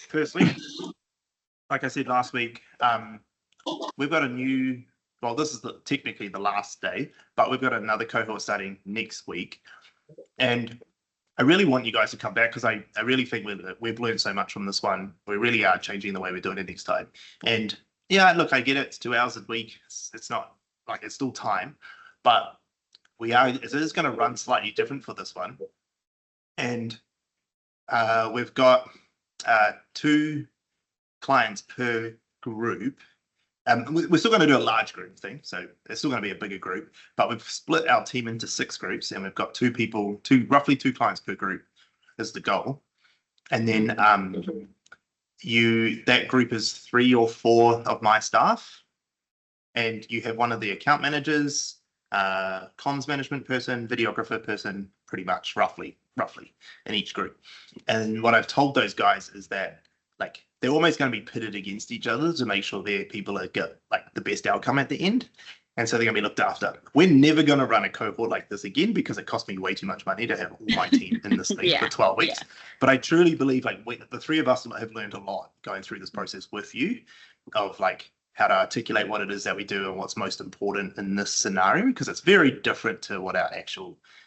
firstly, like I said last week, we've got a new, well, this is technically the last day, but we've got another cohort starting next week. And I really want you guys to come back because I really think we've learned so much from this one. We really are changing the way we're doing it next time. And yeah, look, I get it. It's 2 hours a week. It's not like it's still time, but it is going to run slightly different for this one. And we've got 2 clients per group. We're still going to do a large group thing, so it's still going to be a bigger group, but we've split our team into 6 groups, and we've got 2 people, roughly 2 clients per group is the goal. And then that group is 3 or 4 of my staff, and you have one of the account managers, comms management person, videographer person, pretty much roughly in each group. And what I've told those guys is that like they're almost going to be pitted against each other to make sure their people get like the best outcome at the end. And so they're going to be looked after. We're never going to run a cohort like this again because it cost me way too much money to have all my team in this thing for 12 weeks. Yeah. But I truly believe like the 3 of us have learned a lot going through this process with you of like how to articulate what it is that we do and what's most important in this scenario, because it's very different to what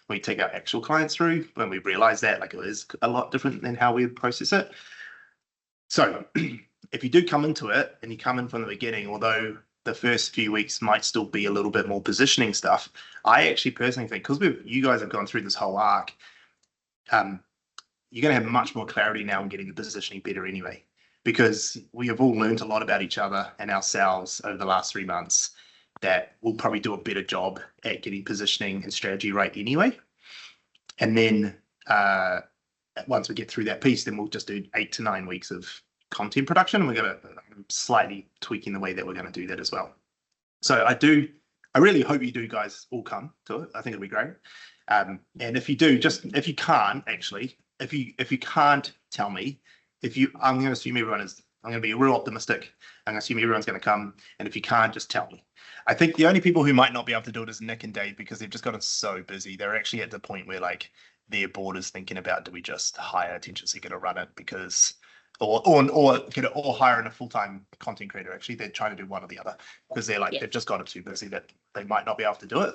we take our actual clients through when we realize that like it is a lot different than how we process it. So if you do come into it and you come in from the beginning, although the first few weeks might still be a little bit more positioning stuff, I actually personally think because you guys have gone through this whole arc, you're going to have much more clarity now in getting the positioning better anyway, because we have all learned a lot about each other and ourselves over the last 3 months that we'll probably do a better job at getting positioning and strategy right anyway. And then once we get through that piece, then we'll just do 8 to 9 weeks of content production, and we're going to slightly tweaking the way that we're going to do that as well. So I really hope you do guys all come to it. I think it'll be great. And if you do, if you can't tell me, I'm going to assume I'm going to be real optimistic. I'm going to assume everyone's going to come. And if you can't, just tell me. I think the only people who might not be able to do it is Nick and Dave, because they've just gotten so busy. They're actually at the point where like their board is thinking about, do we just hire attention seeker to run it or hire in a full-time content creator. Actually, they're trying to do one or the other because they've just got it too busy that they might not be able to do it.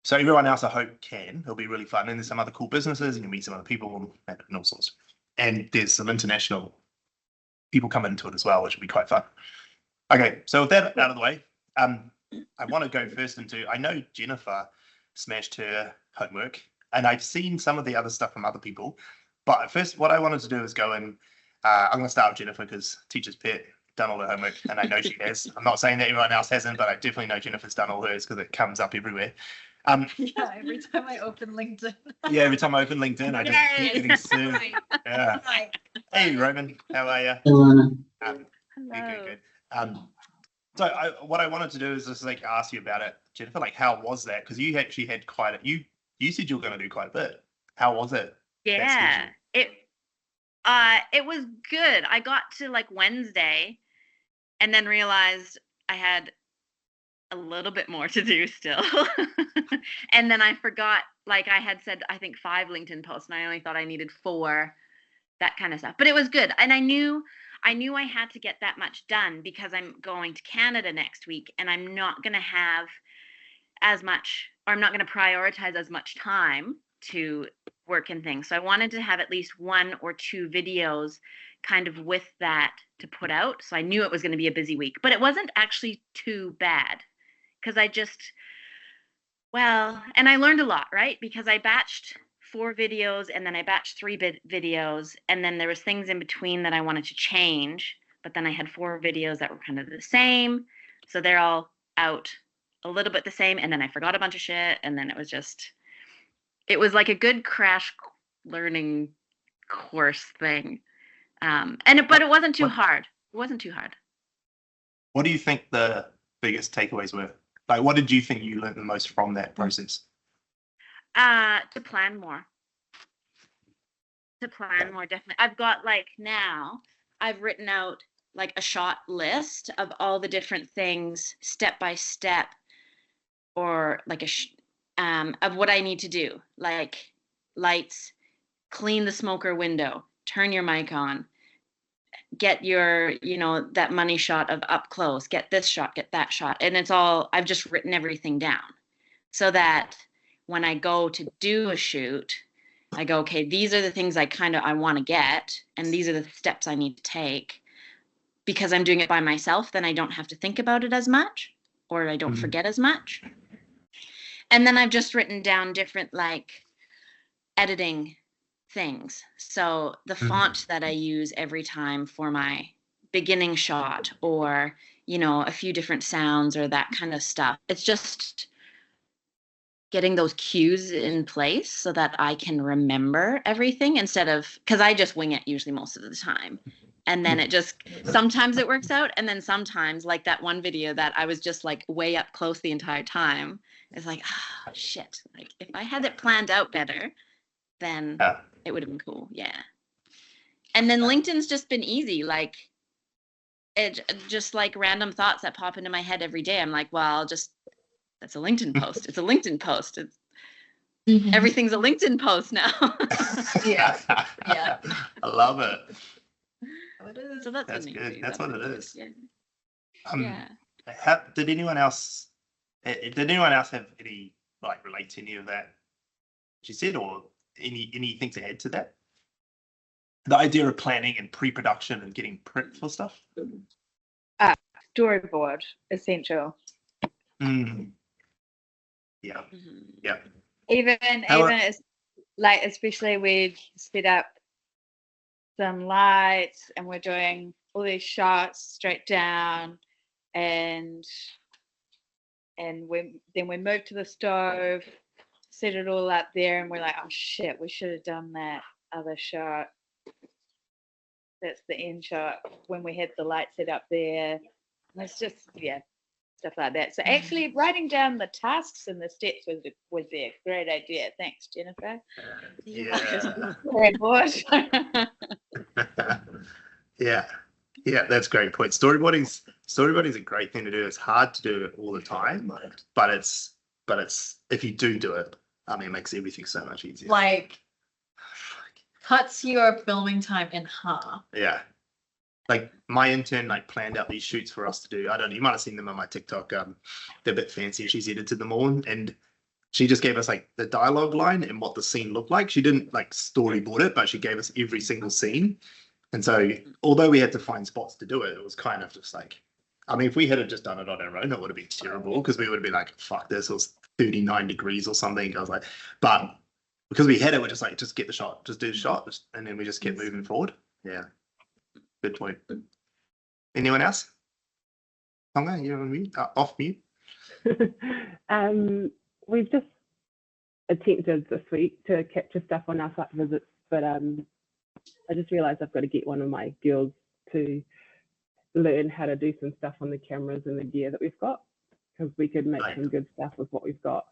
So everyone else, I hope, can. It'll be really fun. And there's some other cool businesses, and you meet some other people and all sorts. And there's some international people coming into it as well, which will be quite fun. Okay, so with that out of the way, I want to go first into, I know Jennifer smashed her homework, and I've seen some of the other stuff from other people. But first, what I wanted to do is go in. I'm going to start with Jennifer because teacher's pet, done all her homework, and I know she has. I'm not saying that everyone else hasn't, but I definitely know Jennifer's done all hers because it comes up everywhere. Yeah, every time I open LinkedIn. Yeah, every time I open LinkedIn, I just keep getting served. Yeah. Hey, Roman, how are you? Hello. Good. So what I wanted to do is just like ask you about it, Jennifer. Like, how was that? Because you actually had you said you were going to do quite a bit. How was it? Yeah, it was good. I got to like Wednesday and then realized I had a little bit more to do still. And then I forgot, like I had said, I think 5 LinkedIn posts, and I only thought I needed 4, that kind of stuff. But it was good. And I knew I had to get that much done because I'm going to Canada next week, and I'm not going to have as much, or I'm not going to prioritize as much time to work and things. So I wanted to have at least 1 or 2 videos kind of with that to put out. So I knew it was going to be a busy week, but it wasn't actually too bad because and I learned a lot, right? Because I batched 4 videos and then I batched 3 videos, and then there was things in between that I wanted to change, but then I had 4 videos that were kind of the same. So they're all out a little bit the same. And then I forgot a bunch of shit. And then it was like a good crash learning course thing. But it wasn't too hard. It wasn't too hard. What do you think the biggest takeaways were? Like, what did you think you learned the most from that process? To plan more. Definitely. I've got now I've written out like a shot list of all the different things step by step, or like of what I need to do, like lights, clean the smoker window, turn your mic on, get your, that money shot of up close, get this shot, get that shot. And it's all, I've just written everything down so that when I go to do a shoot, I go, okay, these are the things I want to get, and these are the steps I need to take. Because I'm doing it by myself, then I don't have to think about it as much, or I don't forget as much. And then I've just written down different editing things. So the font that I use every time for my beginning shot, or, a few different sounds or that kind of stuff. It's just getting those cues in place so that I can remember everything instead of, because I just wing it usually most of the time. And then it just, sometimes it works out. And then sometimes, like that one video that I was just way up close the entire time, it's shit. If I had it planned out better, then it would have been cool. Yeah. And then LinkedIn's just been easy. It just random thoughts that pop into my head every day. I'm like, well, that's a LinkedIn post. It's a LinkedIn post. It's everything's a LinkedIn post now. Yeah. I love it. So that's good. That's what it is. Yeah. Did anyone else have any relate to any of that she said, or anything to add to that? The idea of planning and pre-production and getting prepped for stuff. Storyboard essential. Yeah. Mm-hmm. Yeah. Even as especially we set up some lights and we're doing all these shots straight down, and we move to the stove, set it all up there, and we're like, oh shit, we should have done that other shot. That's the end shot when we had the light set up there. And it's just stuff like that. So actually writing down the tasks and the steps was a great idea. Thanks, Jennifer. Yeah. Great board. Yeah, that's a great point. Storyboarding's a great thing to do. It's hard to do it all the time, but it's if you do it, I mean, it makes everything so much easier. Cuts your filming time in half. Yeah. My intern planned out these shoots for us to do. I don't know, you might have seen them on my TikTok. They're a bit fancy. She's edited them all, and she just gave us the dialogue line and what the scene looked like. She didn't storyboard it, but she gave us every single scene. And so although we had to find spots to do it, it was kind of just I mean, if we had just done it on our own, it would have been terrible, because we would have been like, fuck this, it was 39 degrees or something. I was but because we had it, we're just get the shot, just do the shot, and then we just kept moving forward. Yeah. Good point. Anyone else? Tonga, you're on mute? Off mute? We've just attempted this week to capture stuff on our site visits, but I just realised I've got to get one of my girls to learn how to do some stuff on the cameras and the gear that we've got, because we could make some good stuff with what we've got,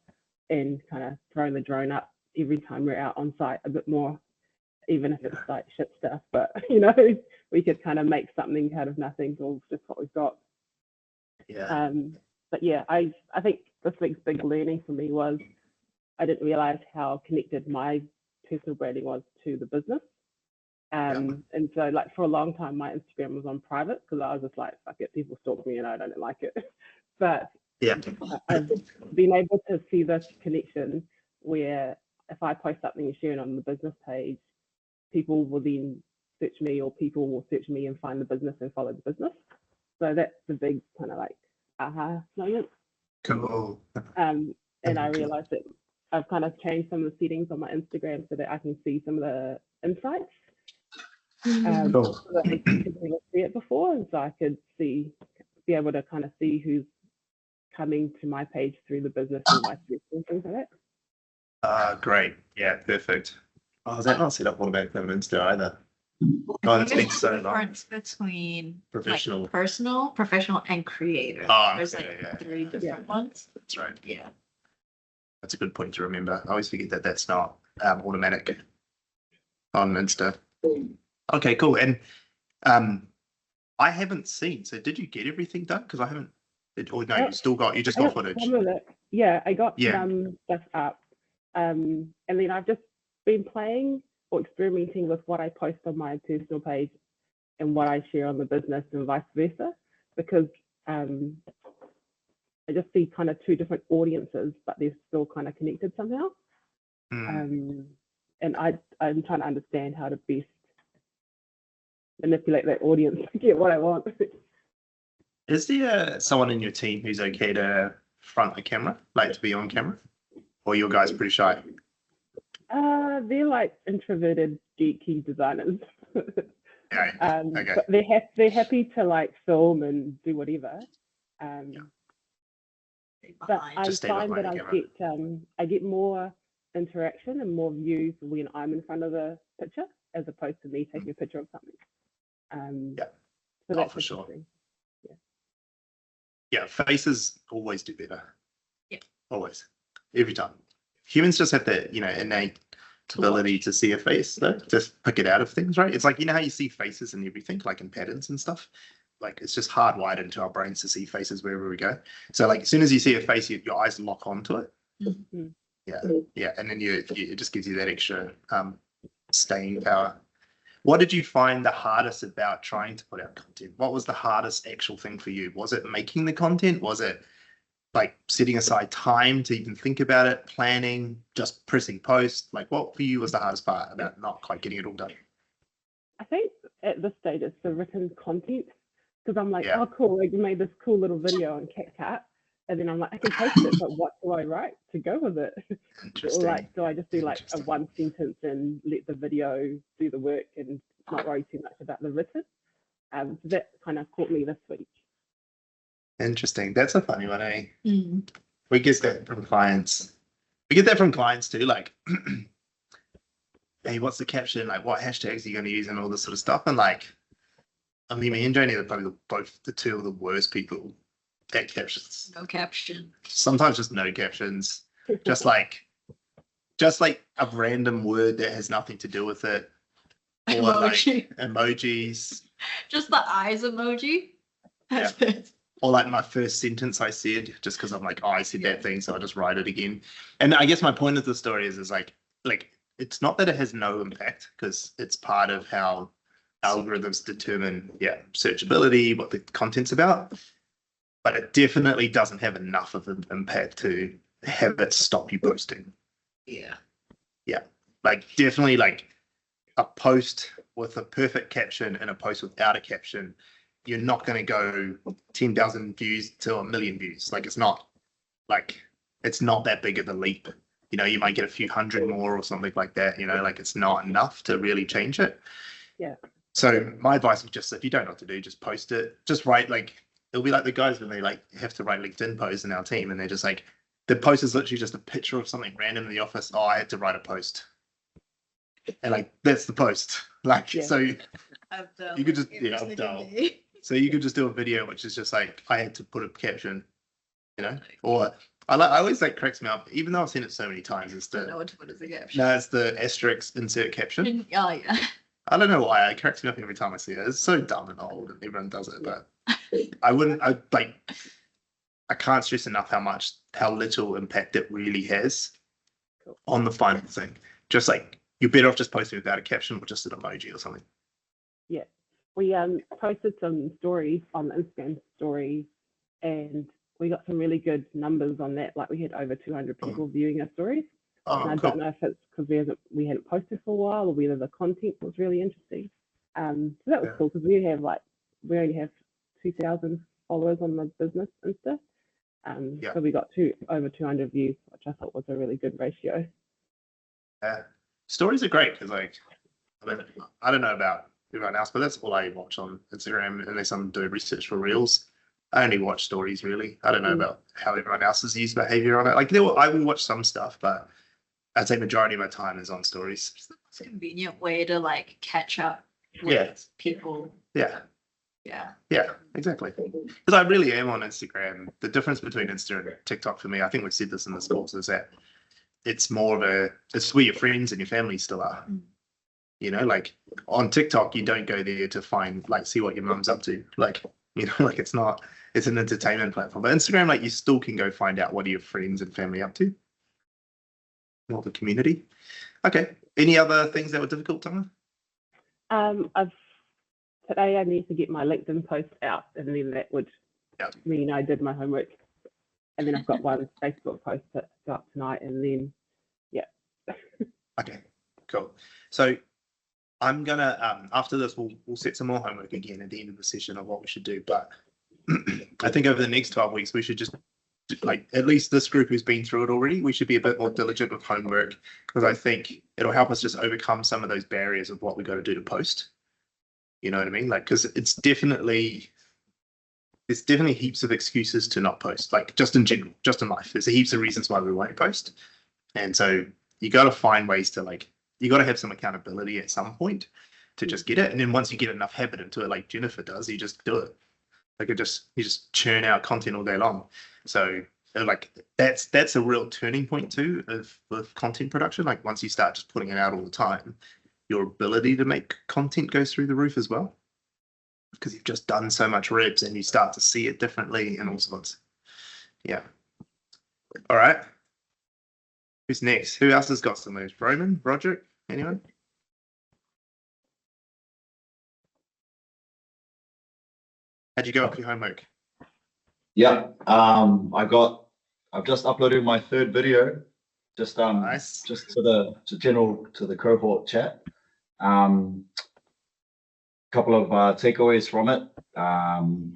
and kind of throwing the drone up every time we're out on site a bit more, even if it's shit stuff, but we could kind of make something out of nothing or just what we've got. Yeah. But yeah, I think this week's big learning for me was I didn't realize how connected my personal branding was to the business. And so for a long time, my Instagram was on private, because I was just fuck it, people stalk me and I don't like it. But I've been able to see this connection where if I post something and share it on the business page, people will then search me, or people will search me and find the business and follow the business. So that's the big kind of aha moment. Cool. And I realized that I've kind of changed some of the settings on my Instagram so that I can see some of the insights. Cool. So that I could never see it before, and so I could be able to kind of see who's coming to my page through the business and my search and things like that. Great. Yeah, perfect. Oh, is that not set up automatically on Insta either? God, it's been so long. Difference between Professional. personal, professional, and creator. There's three different ones. That's right. Yeah. That's a good point to remember. I always forget that that's not automatic on Insta. Okay, cool. And I haven't seen. So did you get everything done? Because I haven't. Or no, you just got footage. Some of it. Yeah, I got some stuff up. And then I've just been playing or experimenting with what I post on my personal page and what I share on the business and vice versa, because I just see kind of two different audiences, but they're still kind of connected somehow. And I'm trying to understand how to best manipulate that audience to get what I want. Is there someone in your team who's okay to front a camera, like to be on camera? Or your guys pretty shy? They're like introverted, geeky designers. Yeah. Okay. But they're happy to like film and do whatever. But I Just stay find that behind the I get more interaction and more views when I'm in front of the picture as opposed to me taking a picture of something. Yeah. So that's for sure. interesting. Yeah, faces always do better. Yeah. Always. Every time. Humans just have that, innate ability to see a face, though. Just pick it out of things, right? It's like, how you see faces and everything, like in patterns and stuff. Like, it's just hardwired into our brains to see faces wherever we go. So, like, as soon as you see a face, your eyes lock onto it. Mm-hmm. Yeah. And then it just gives you that extra staying power. What did you find the hardest about trying to put out content? What was the hardest actual thing for you? Was it making the content? Was it like setting aside time to even think about it, planning, just pressing post? Like, what for you was the hardest part about not quite getting it all done? I think at this stage it's the written content, because I'm like, Yeah. oh cool, I made this cool little video on CapCut, and then I'm like, I can post it, but what do I write to go with it? Interesting. Or like, do I just do like a one sentence and let the video do the work and not worry too much about the written? So that kind of caught me this week. Interesting. That's a funny one, eh? We get that from clients. We get that from clients too, like, hey, what's the caption? Like, what hashtags are you going to use and all this sort of stuff? And like, I mean, me and Joni are probably both the two of the worst people at captions. No caption. Sometimes just no captions. just like a random word that has nothing to do with it. Or Emoji. like emojis. Just the eyes emoji. That's it. Or like my first sentence I said, just because I'm like, oh, I said that thing, so I'll just write it again. And I guess my point of the story is like it's not that it has no impact, because it's part of how algorithms determine, searchability, what the content's about. But it definitely doesn't have enough of an impact to have it stop you posting. Yeah. Yeah. Like definitely like a post with a perfect caption and a post without a caption, you're not going to go 10,000 views to 1 million views. Like it's not that big of a leap. You might get a few hundred more or something like that. Like it's not enough to really change it. Yeah. So my advice is just, if you don't know what to do, just post it. Just write, like, it'll be like the guys when they like have to write LinkedIn posts in our team, and they're just like, the post is literally just a picture of something random in the office. Oh, I had to write a post. And like, that's the post. Like, so you could just, I've done. So you could just do a video, which is just like, I had to put a caption, or I always like cracks me up, even though I've seen it so many times. It's I know what to put as a caption. no, it's the asterisk insert caption. Oh yeah. I don't know why it cracks me up every time I see it. It's so dumb and old, and everyone does it. But I can't stress enough how little impact it really has on the final thing. Just like, you're better off just posting without a caption or just an emoji or something. Yeah, we posted some stories on the Instagram story, and we got some really good numbers on that. Like we had over 200 people viewing our stories. And I don't know if it's because we hadn't posted for a while, or whether the content was really interesting. So that was cool, because we only have 2,000 followers on the business Insta. So we got over 200 views, which I thought was a really good ratio. Stories are great because, like, I don't know about everyone else, but that's all I watch on Instagram, unless I'm doing research for Reels. I only watch stories, really. I don't know about how everyone else's use behavior on it. Like, I will watch some stuff, but I'd say majority of my time is on stories. It's the most convenient way to like catch up with people. Yeah, exactly. Because I really am on Instagram. The difference between Insta and TikTok for me, I think we've said this in this course, is that it's more of it's where your friends and your family still are. Like on TikTok, you don't go there to find, like, see what your mum's up to. Like, like it's an entertainment platform. But Instagram, like, you still can go find out what are your friends and family up to. More the community. Okay. Any other things that were difficult, Tama? Today I need to get my LinkedIn post out, and then that would mean I did my homework. And then I've got one Facebook post to go up tonight, and then Okay, cool. So I'm gonna after this we'll set some more homework again at the end of the session of what we should do. But I think over the next 12 weeks we should just like at least this group who's been through it already, we should be a bit more diligent with homework because I think it'll help us just overcome some of those barriers of what we got to do to post. You know what I mean? Like, because there's definitely heaps of excuses to not post, like just in general, just in life. There's heaps of reasons why we won't post. And so you got to find ways to like, you got to have some accountability at some point to just get it. And then once you get enough habit into it, like Jennifer does, you just do it. Like you just churn out content all day long. So like that's a real turning point too of content production. Like once you start just putting it out all the time, your ability to make content goes through the roof as well. Because you've just done so much reps and you start to see it differently and all sorts. Yeah. All right. Who's next? Who else has got some moves? Roman? Roderick? Anyone? How'd you go with your homework? Yeah. I've just uploaded my third video. Just Nice. just to the cohort chat. Couple of takeaways from it. I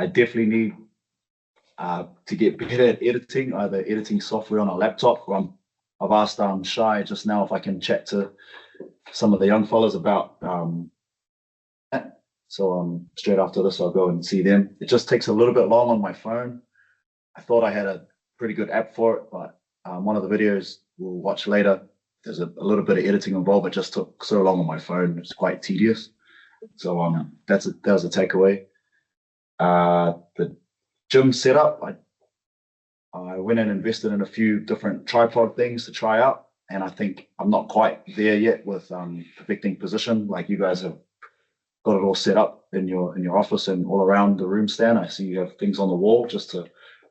definitely need to get better at editing, either editing software on a laptop. I've asked Shai just now if I can chat to some of the young fellas about that. So straight after this, I'll go and see them. It just takes a little bit long on my phone. I thought I had a pretty good app for it, but one of the videos we'll watch later, there's a little bit of editing involved. It just took so long on my phone. It's quite tedious. So that was a takeaway. The gym setup, I went and invested in a few different tripod things to try out, and I think I'm not quite there yet with perfecting position. Like you guys have got it all set up in your office and all around the room, Stan. I see you have things on the wall just to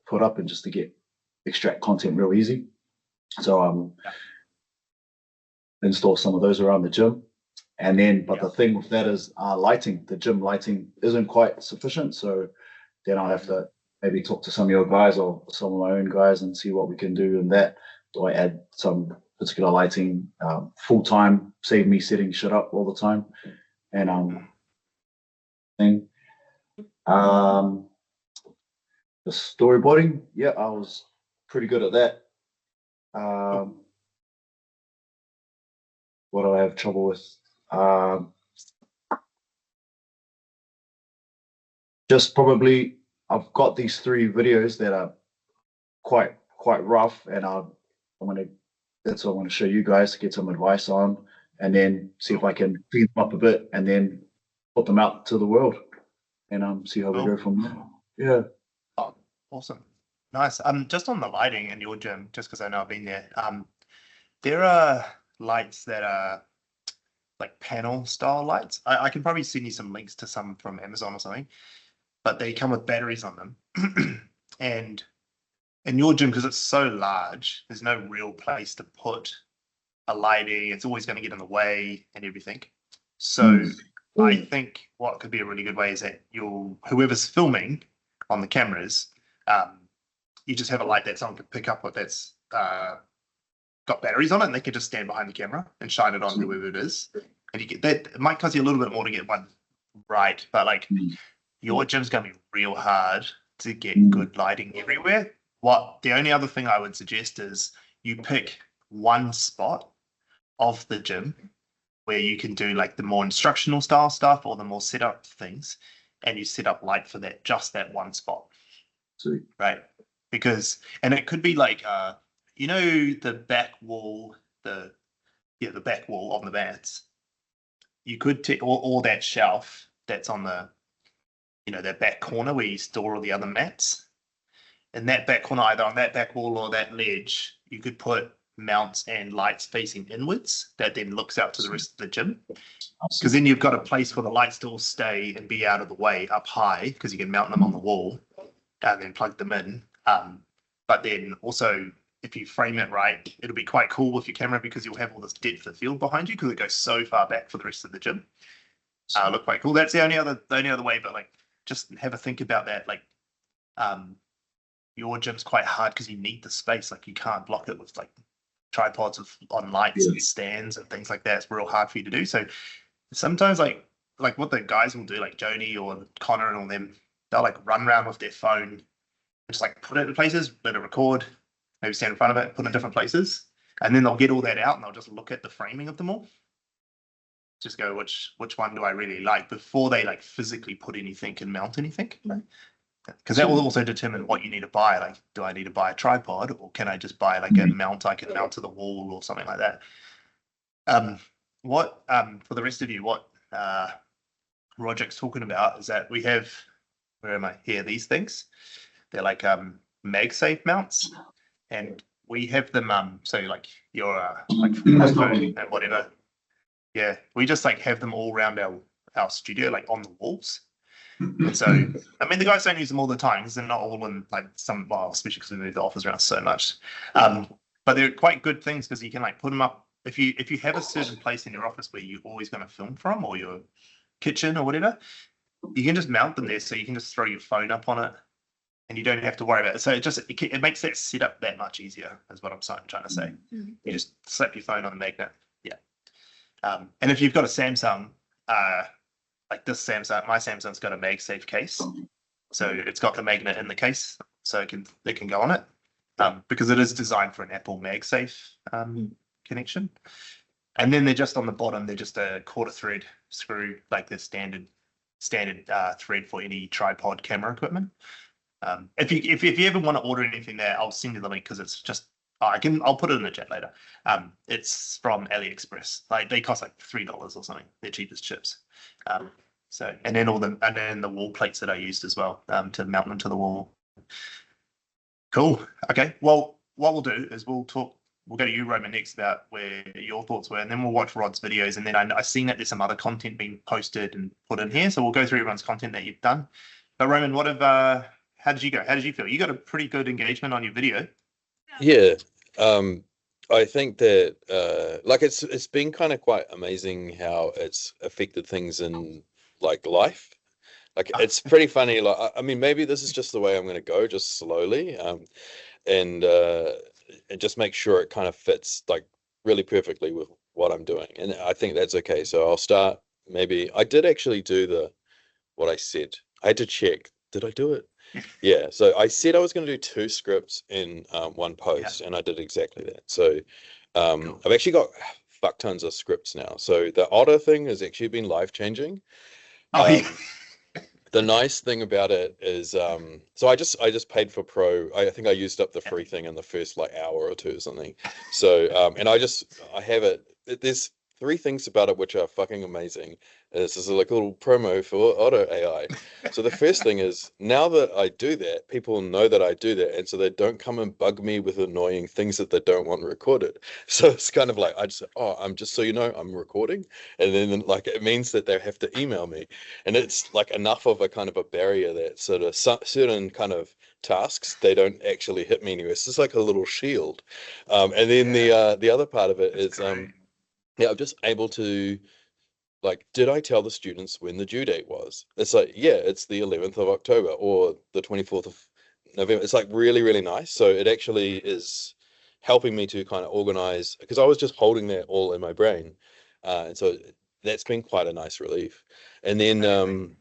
put up and just to extract content real easy. So install some of those around the gym. And then, but the thing with that is lighting. The gym lighting isn't quite sufficient. So then I'll have to maybe talk to some of your guys or some of my own guys and see what we can do in that. Do I add some particular lighting full time, save me setting shit up all the time? And the storyboarding, yeah, I was pretty good at that. What do I have trouble with? Just probably, I've got these 3 videos that are quite rough, and that's what I want to show you guys to get some advice on, and then see if I can clean them up a bit, and then put them out to the world, and see how we go from there. Yeah. Oh, awesome. Nice. Just on the lighting in your gym, just because I know I've been there, there are lights that are like panel style lights. I can probably send you some links to some from Amazon or something, but they come with batteries on them. And in your gym, because it's so large, there's no real place to put a lighting. It's always going to get in the way and everything. So I think what could be a really good way is that whoever's filming on the cameras, you just have a light that someone can pick up that's got batteries on it, and they can just stand behind the camera and shine it on whoever it is. And you get that. It might cost you a little bit more to get one right, but like your gym's gonna be real hard to get good lighting everywhere. The only other thing I would suggest is you pick one spot of the gym where you can do like the more instructional style stuff or the more setup things, and you set up light for just that one spot. Sweet. Right? Because, and it could be like the back wall, the back wall on the mats. You could take or that shelf that's on the, that back corner where you store all the other mats. In that back corner, either on that back wall or that ledge, you could put mounts and lights facing inwards that then looks out to the rest of the gym. Because then you've got a place for the lights to all stay and be out of the way up high, because you can mount them on the wall and then plug them in. But then also, if you frame it right, it'll be quite cool with your camera because you'll have all this depth of field behind you because it goes so far back for the rest of the gym. Look quite cool. That's the only other way, but like just have a think about that. Like your gym's quite hard because you need the space. Like you can't block it with like tripods on lights and stands and things like that. It's real hard for you to do. So sometimes like what the guys will do, like Joni or Connor and all them, they'll like run around with their phone and just like put it in places, let it record, maybe stand in front of it, put it in different places, and then they'll get all that out and they'll just look at the framing of them all. Just go, which one do I really like before they like physically put anything and mount anything. Because that will also determine what you need to buy. Like, do I need to buy a tripod or can I just buy like a mount I can mount to the wall or something like that? For the rest of you, what Roger's talking about is that we have, where am I? Here, these things. They're like MagSafe mounts, and we have them. So like your like phone and whatever. Yeah, we just like have them all around our studio, like on the walls. And so, I mean, the guys don't use them all the time because they're not all in like well, especially because we move the office around so much. But they're quite good things because you can like put them up if you have a certain place in your office where you're always going to film from, or your kitchen or whatever. You can just mount them there, so you can just throw your phone up on it, and you don't have to worry about it. So it makes that setup that much easier. Is what I'm trying to say. You just slap your phone on the magnet. Yeah. And if you've got a Samsung, like this Samsung, my Samsung's got a MagSafe case, so it's got the magnet in the case, so it can go on it, because it is designed for an Apple MagSafe connection. And then they're just on the bottom. They're just a quarter thread screw, like the standard thread for any tripod camera equipment. If you ever want to order anything there, I'll send you the link because it's just. I'll put it in the chat later. It's from AliExpress. Like they cost like $3 or something. They're cheapest chips. And then the wall plates that I used as well to mount them to the wall. Cool. Okay. Well, what we'll do is we'll go to you, Roman, next about where your thoughts were, and then we'll watch Rod's videos. And then I've seen that there's some other content being posted and put in here, so we'll go through everyone's content that you've done. But Roman, how did you go? How did you feel? You got a pretty good engagement on your video. Yeah, I think that like it's been kind of quite amazing how it's affected things in like life. Like it's pretty funny. Like I mean, maybe this is just the way I'm going to go, just slowly, and just make sure it kind of fits like really perfectly with what I'm doing. And I think that's okay. So I'll start. Maybe I did actually do what I said. I had to check. Did I do it? Yeah, so I said I was going to do 2 scripts in one post, and I did exactly that. So cool. I've actually got fuck tons of scripts now. So the Otter thing has actually been life changing. The nice thing about it is, so I just paid for Pro. I think I used up the free thing in the first like hour or two or something. So and I have it. There's 3 things about it which are fucking amazing. This is like a little promo for Otter AI. So the first thing is, now that I do that, people know that I do that, and so they don't come and bug me with annoying things that they don't want recorded. So it's kind of like I just say, I'm just so you know I'm recording, and then like it means that they have to email me, and it's like enough of a kind of a barrier that sort of certain kind of tasks they don't actually hit me anywhere. So it's like a little shield. And then the other part of it is yeah, I'm just able to, like, did I tell the students when the due date was? It's like, yeah, it's the 11th of October or the 24th of November. It's like really, really nice. So it actually is helping me to kind of organize, because I was just holding that all in my brain. And so that's been quite a nice relief. And then,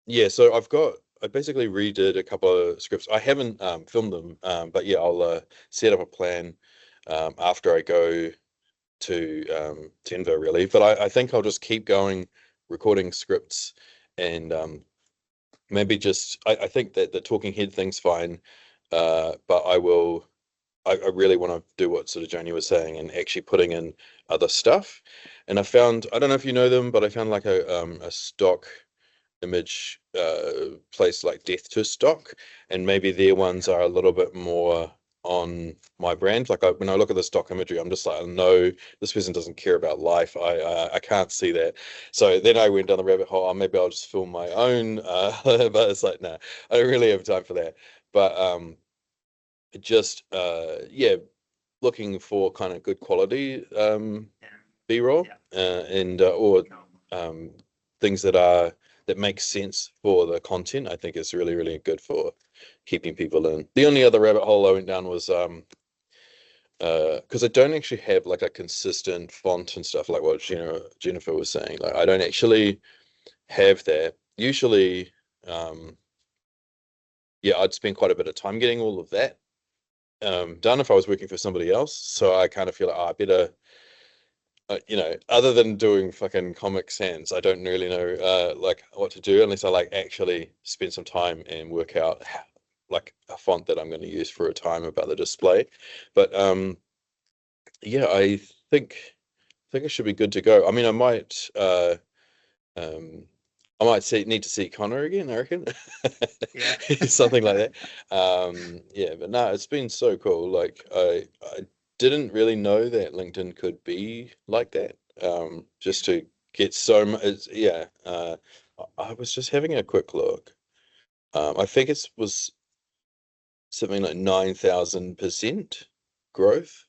yeah, so I basically redid a couple of scripts. I haven't filmed them, but yeah, I'll set up a plan after I go to Denver, really. But I think I'll just keep going, recording scripts, and maybe just I think that the talking head thing's fine, but I really want to do what sort of Joni was saying and actually putting in other stuff. And I don't know if you know them, but I found like a stock image place like Death to Stock, and maybe their ones are a little bit more on my brand. Like when I look at the stock imagery, I'm just like, no, this person doesn't care about life. I can't see that. So then I went down the rabbit hole. Maybe I'll just film my own, but it's like, no, I don't really have time for that. But just yeah, looking for kind of good quality B-roll and or things that make sense for the content. I think is really, really good for keeping people in. The only other rabbit hole I went down was because I don't actually have like a consistent font and stuff like what Jennifer was saying. Like I don't actually have that. Usually, I'd spend quite a bit of time getting all of that done if I was working for somebody else. So I kind of feel like I better, other than doing fucking Comic Sans, I don't really know like what to do unless I like actually spend some time and work out like a font that I'm going to use for a time about the display. But I think it should be good to go. I mean, I might need to see Connor again, I reckon. Yeah. Something like that. But no, it's been so cool. Like I didn't really know that LinkedIn could be like that. Just to get so much, I was just having a quick look. I think it was something like 9,000% growth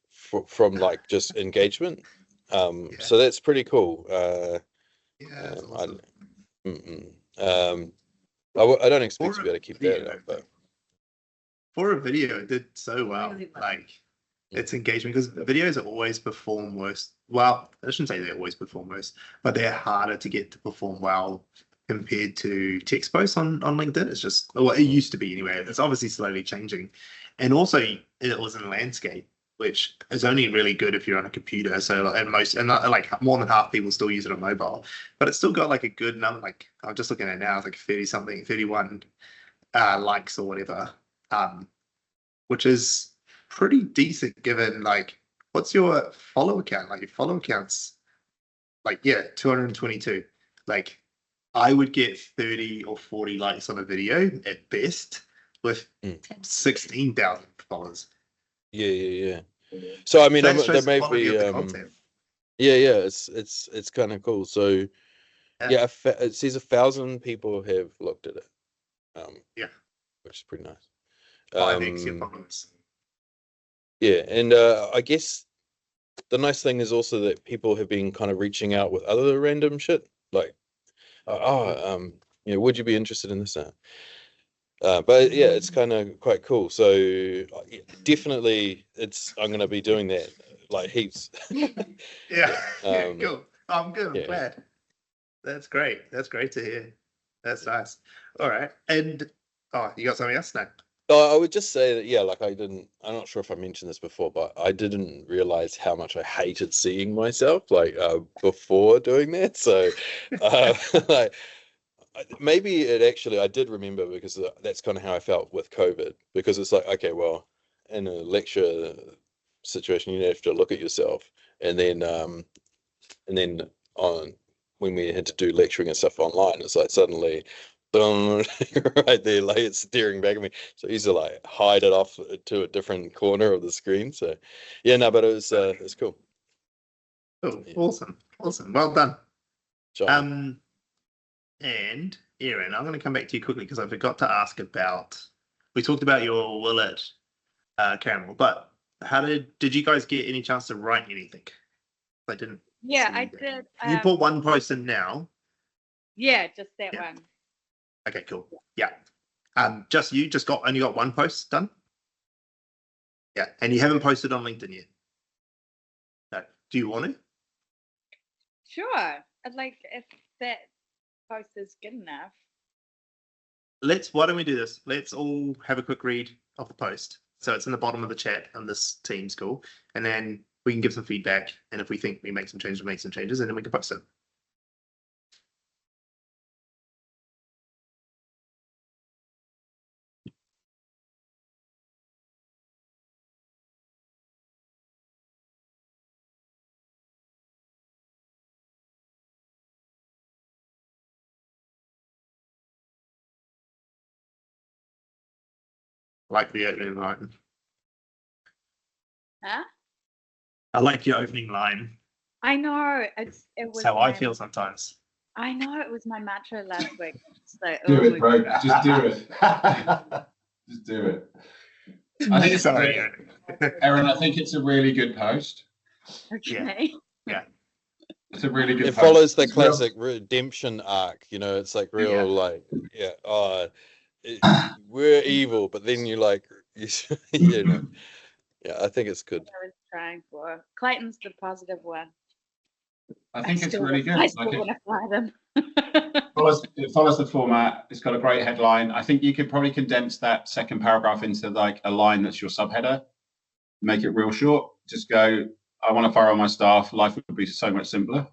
from like just engagement. So that's pretty cool. That's awesome. I don't expect to be able to keep that up, but for a video, it did so well. Really well. Like its engagement, because videos always perform worse. Well, I shouldn't say they always perform worse, but they're harder to get to perform well compared to text posts on LinkedIn. It's just, well, it used to be anyway. It's obviously slowly changing. And also it was in landscape, which is only really good if you're on a computer. So like more than half people still use it on mobile, but it's still got like a good number. Like I'm just looking at it now, it's like 31 likes or whatever, which is pretty decent given like, what's your follower count? Like your follower count's like, 222. Like I would get 30 or 40 likes on a video at best with 16,000 followers. Yeah. So I mean, That shows there may the quality be of the content. it's kind of cool. So it says 1,000 people have looked at it. Which is pretty nice. 5x your followers. Yeah, and I guess the nice thing is also that people have been kind of reaching out with other random shit, like, would you be interested in this? But yeah, it's kind of quite cool. So definitely, I'm going to be doing that like heaps. Cool. I'm good. I'm glad. That's great. That's great to hear. That's nice. All right. And you got something else now? I would just say that, I'm not sure if I mentioned this before, but I didn't realize how much I hated seeing myself, like, before doing that. So, like, maybe I did remember because that's kind of how I felt with COVID, because it's like, okay, well, in a lecture situation, you have to look at yourself, and then on when we had to do lecturing and stuff online, it's like suddenly right there, like it's staring back at me. So I used to like hide it off to a different corner of the screen. So but it was cool. Oh, awesome. Well done. John. And Erin, I'm going to come back to you quickly because I forgot to ask about. We talked about your Willet caramel, but did you guys get any chance to write anything? I didn't. Yeah, I did. You put one post in now. Yeah, just that one. Okay, cool. Yeah. Just only got one post done? Yeah. And you haven't posted on LinkedIn yet? No. Do you want to? Sure. I'd like, if that post is good enough. Why don't we do this? Let's all have a quick read of the post. So it's in the bottom of the chat on this Teams call. And then we can give some feedback. And if we think we make some changes, we'll make some changes, and then we can post it. Like the opening line. Huh? I like your opening line. I know. It was That's how I feel sometimes. I know, it was my mantra last week. So, Do it, bro. Just do it. Just do it. I think it's Sorry, great. Erin, I think it's a really good post. Okay. It's a really good It post. follows the It's real- classic redemption arc, you know, it's like real like we're evil, but then you like you know. Yeah, I think it's good. I was trying for Clayton's the positive one. I think it's really good. I Like still it want to fly them. follows the format. It's got a great headline. I think you could probably condense that second paragraph into like a line that's your subheader. Make it real short. Just go, I want to fire on my staff. Life would be so much simpler.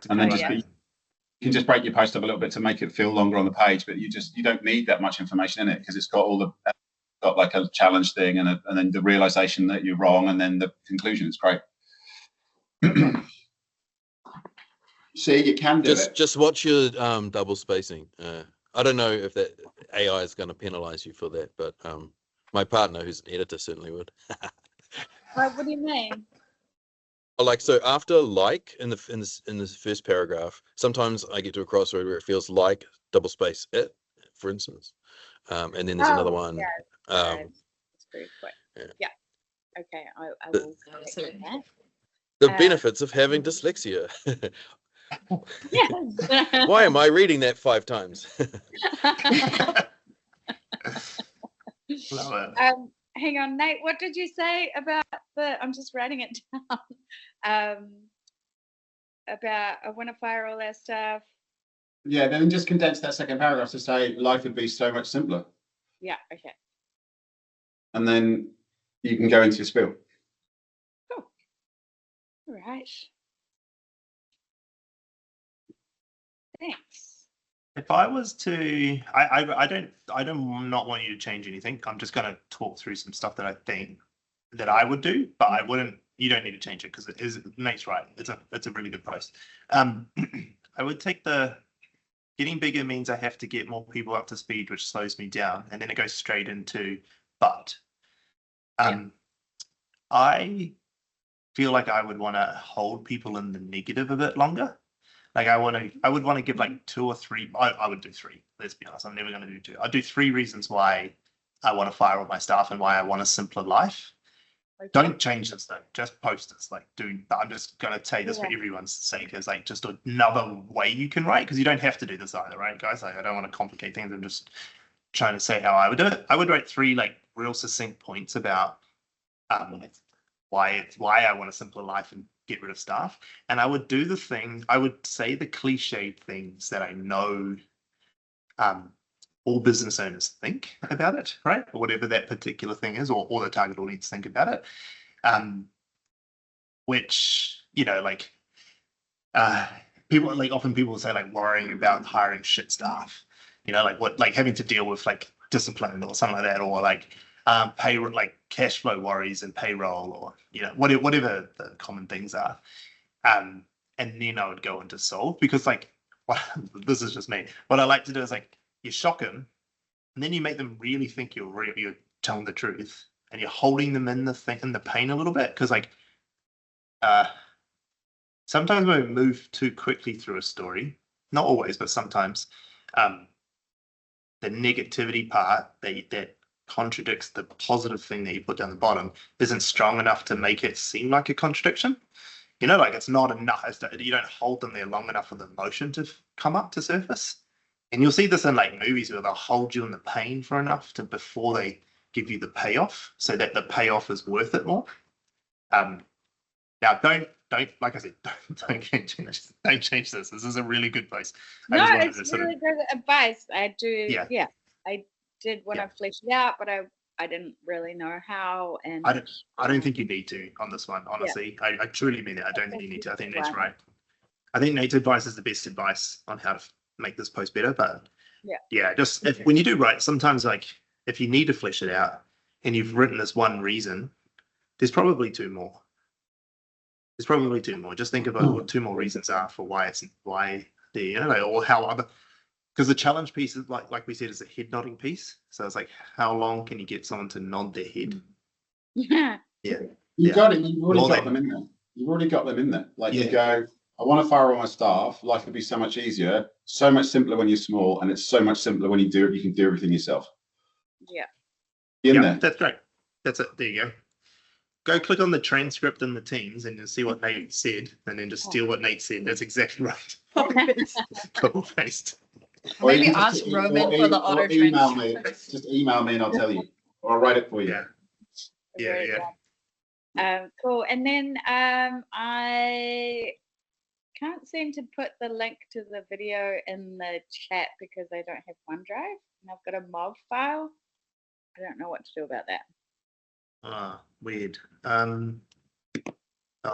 And then just you can just break your post up a little bit to make it feel longer on the page, but you don't need that much information in it because it's got got like a challenge thing and then the realization that you're wrong and then the conclusion. It's great. See, you can do it. Just watch your double spacing. I don't know if that AI is going to penalize you for that, but my partner, who's an editor, certainly would. What do you mean? Like, so after like in the first paragraph, sometimes I get to a crossroad where it feels like double space it, for instance, and then there's another one. It's very quick. Yeah. Okay, I will say that. The benefits of having dyslexia. Yes. Why am I reading that 5 times? Hang on, Nate. What did you say about I'm just writing it down. About I want to fire all our stuff. Yeah, then just condense that second paragraph to say life would be so much simpler. Yeah. Okay. And then you can go into your spiel. Cool. All right. Thanks. If I was to, I don't not want you to change anything. I'm just going to talk through some stuff that I think that I would do, but I wouldn't. You don't need to change it because it is. Nate's right. It's a really good post. I would take the getting bigger means I have to get more people up to speed, which slows me down, and then it goes straight into but. I feel like I would want to hold people in the negative a bit longer. Like I would want to give like 2 or 3. I would do 3. Let's be honest. I'm never going to do 2. I'd do 3 reasons why I want to fire all my staff and why I want a simpler life. Okay. Don't change this though. Just post this. Like, I'm just going to say this for everyone's sake. As like just another way you can write because you don't have to do this either, right, guys? Like, I don't want to complicate things. I'm just trying to say how I would do it. I would write 3 like real succinct points about why I want a simpler life and get rid of staff. And I would do the thing, I would say the cliched things that I know all business owners think about it, right? Or whatever that particular thing is, or the target audience think about it. Which, you know, like people like often people say like worrying about hiring shit staff, you know, like having to deal with like discipline or something like that, or like payroll, like cash flow worries and payroll, or you know whatever the common things are, and then I would go into solve because like this is just me. What I like to do is like you shock them, and then you make them really think you're telling the truth, and you're holding them in the pain a little bit because like sometimes when we move too quickly through a story, not always, but sometimes the negativity part that contradicts the positive thing that you put down the bottom isn't strong enough to make it seem like a contradiction. You know, like it's not enough. You don't hold them there long enough for the emotion to come up to surface. And you'll see this in like movies where they'll hold you in the pain for enough before they give you the payoff, so that the payoff is worth it more. Now don't like I said, don't change this. Don't change this. This is a really good place. No, it's really good advice. I do. Yeah. I did want to flesh it out, but I didn't really know how. And I don't think you need to on this one, honestly. Yeah. I truly mean it. I don't think you need to. I think Nate's right. I think Nate's advice is the best advice on how to make this post better. But yeah, just when you do write, sometimes like if you need to flesh it out and you've written this one reason, there's probably 2 more. There's probably 2 more. Just think about what 2 more reasons are for why the, you know, like, or how other. Because the challenge piece is like we said is a head nodding piece. So it's like how long can you get someone to nod their head? Yeah. You got it. You've already got them in there. You've already got them in there. Like you go, I want to fire all my staff. Life would be so much easier, so much simpler when you're small, and it's so much simpler when you do it. You can do everything yourself. Yeah. You in Yeah, there? that's great. That's it. There you go. Go click on the transcript in the Teams and you'll see what Nate said, and then just steal what Nate said. That's exactly right. Copy paste. Or you Maybe can ask just Roman for the or auto email me. transcript. Just email me and I'll tell you. Or I'll write it for you. Yeah. Yeah, Very yeah. good. Cool. And then I can't seem to put the link to the video in the chat because I don't have OneDrive and I've got a MOV file. I don't know what to do about that. Ah, weird. Oh,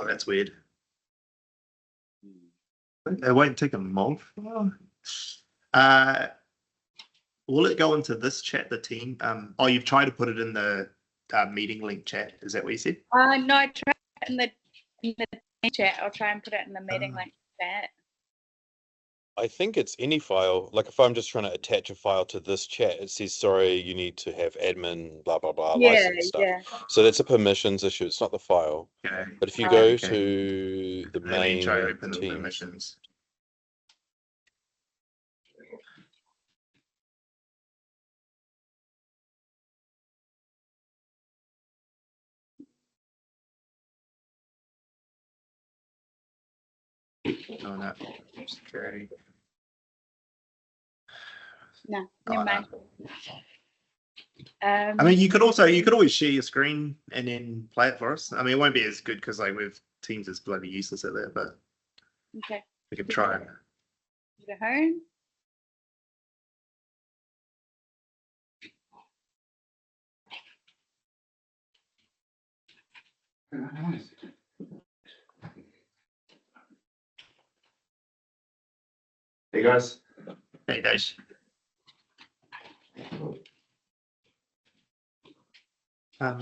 that's weird. It won't take a month. Will it go into this chat, the team? Oh, you've tried to put it in the meeting link chat. Is that what you said? No, I tried it in the chat. I'll try and put it in the meeting link chat. I think it's any file. Like if I'm just trying to attach a file to this chat, it says, sorry, you need to have admin, blah, blah, blah, license stuff. Yeah. So that's a permissions issue. It's not the file. Okay. But if you Oh, go okay. to the Let me main try to open the team, permissions. Oh no, security. No, Oh, never no. mind. I mean, you could always share your screen and then play it for us. I mean, it won't be as good because like with Teams is bloody useless at that, but Okay. we can try. Go to home. Hey guys. Hey, guys. No,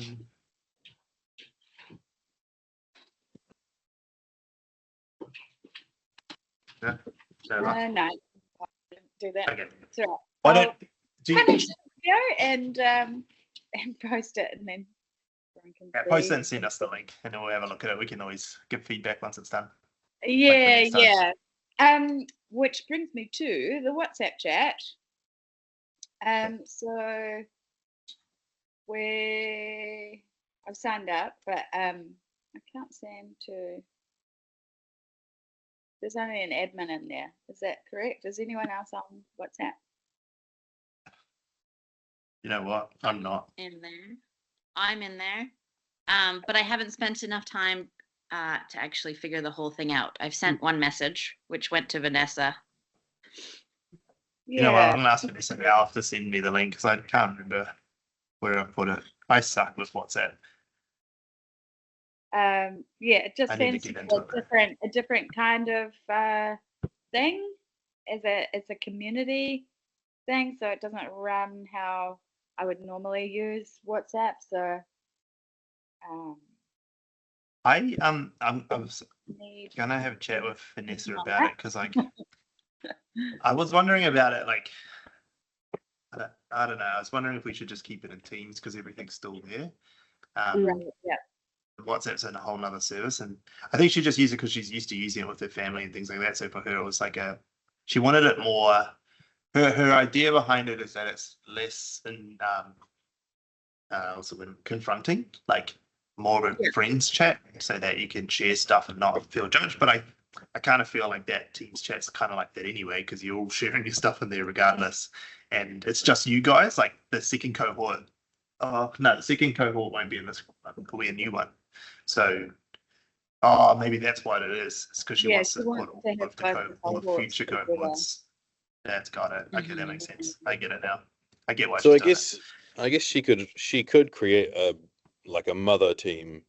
no, No, I didn't do that. okay. It's all right. Why I'll don't do you, finish the video and post it and then everyone can post it see. and send us the link, and then we'll have a look at it. We can always give feedback once it's done. Yeah, next time. yeah. Which brings me to the WhatsApp chat. So I've signed up, but I can't seem to. There's only an admin in there. Is that correct? Is anyone else on WhatsApp? You know what? I'm not. In there. I'm in there. But I haven't spent enough time to actually figure the whole thing out. I've sent one message, which went to Vanessa. You know what? I'm gonna ask Vanessa now to send me the link because I can't remember where I put it. I suck with WhatsApp. It just I need to seems to get be into it. a different kind of thing as a community thing, so it doesn't run how I would normally use WhatsApp. So I was need gonna have a chat with Vanessa about it because like I was wondering about it. Like I don't know. I was wondering if we should just keep it in Teams because everything's still there. right, yeah. WhatsApp's in a whole nother service, and I think she just used it because she's used to using it with her family and things like that. So for her, it was like she wanted it more. Her idea behind it is that it's less in also when confronting, like more of a friends chat, so that you can share stuff and not feel judged. But I kind of feel like that Teams chat's kind of like that anyway because you're all sharing your stuff in there regardless, and it's just you guys. Like the second cohort. Oh no, the second cohort won't be in this. It'll be a new one. So, maybe that's what it is. It's because she wants to put all the future cohorts. That's got it. Okay, that makes sense. I get it now. I get why. so she's I guess she could create a mother team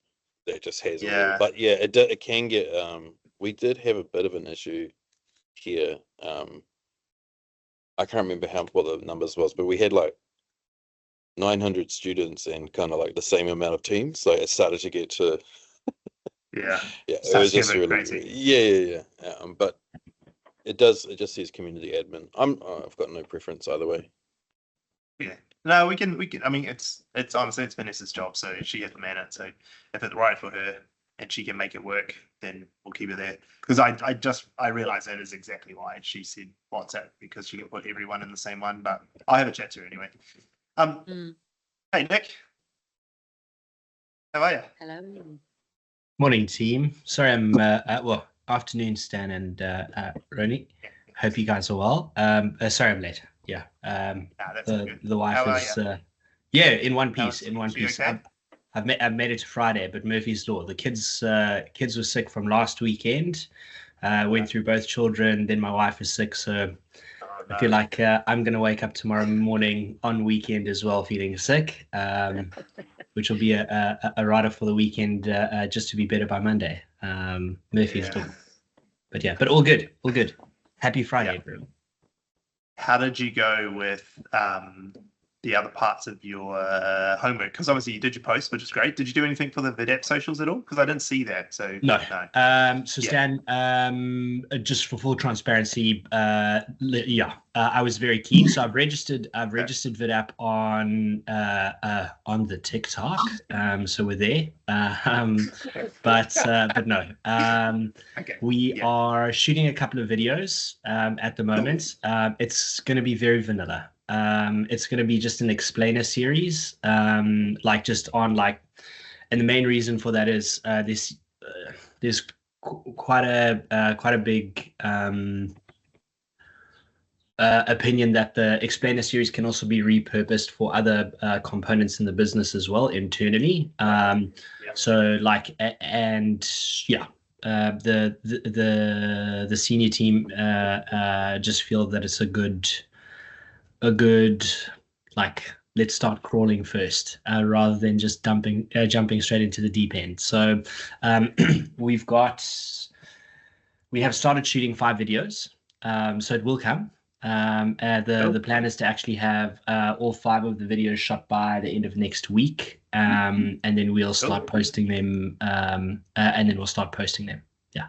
that just has a little, but yeah, it can get we did have a bit of an issue here. I can't remember what the numbers was, but we had like 900 students and kind of like the same amount of teams. So it started to get to yeah, it was just really crazy. Yeah. But it just says community admin. I've got no preference either way. Yeah. No, we can. I mean, it's honestly it's Vanessa's job, so she has to man it. So if it's right for her and she can make it work, then we'll keep it there. Because I realized that is exactly why she said WhatsApp, because she can put everyone in the same one. But I'll have a chat to her anyway. Mm. Hey, Nick. How are you? Hello. Morning, team. Sorry, I'm well, afternoon, Stan and Roni. Hope you guys are well. Sorry, I'm late. Yeah. That's all good. The wife How are is yeah, in one piece. How's In one she piece. okay? I've made it to Friday, but Murphy's Law. The kids were sick from last weekend. Went through both children. Then my wife is sick, so I feel like I'm gonna wake up tomorrow morning on weekend as well, feeling sick. Which will be a rider for the weekend, just to be better by Monday. Murphy's Law. But yeah, but all good, all good. Happy Friday, everyone. How did you go with the other parts of your homework? Because obviously you did your post, which is great. Did you do anything for the VidApp socials at all? Because I didn't see that. So No. no. So Stan, just for full transparency, I was very keen. So I've registered VidApp on the TikTok. So we're there. But no. Okay. We are shooting a couple of videos at the moment. It's going to be very vanilla. It's going to be just an explainer series, like just on like, and the main reason for that is there's quite a big opinion that the explainer series can also be repurposed for other components in the business as well internally. So like and yeah. The senior team just feel that it's a good like let's start crawling first rather than just jumping straight into the deep end. So we have started shooting 5 videos, so it will come. The plan is to actually have all 5 of the videos shot by the end of next week, and then we'll start posting them. Yeah.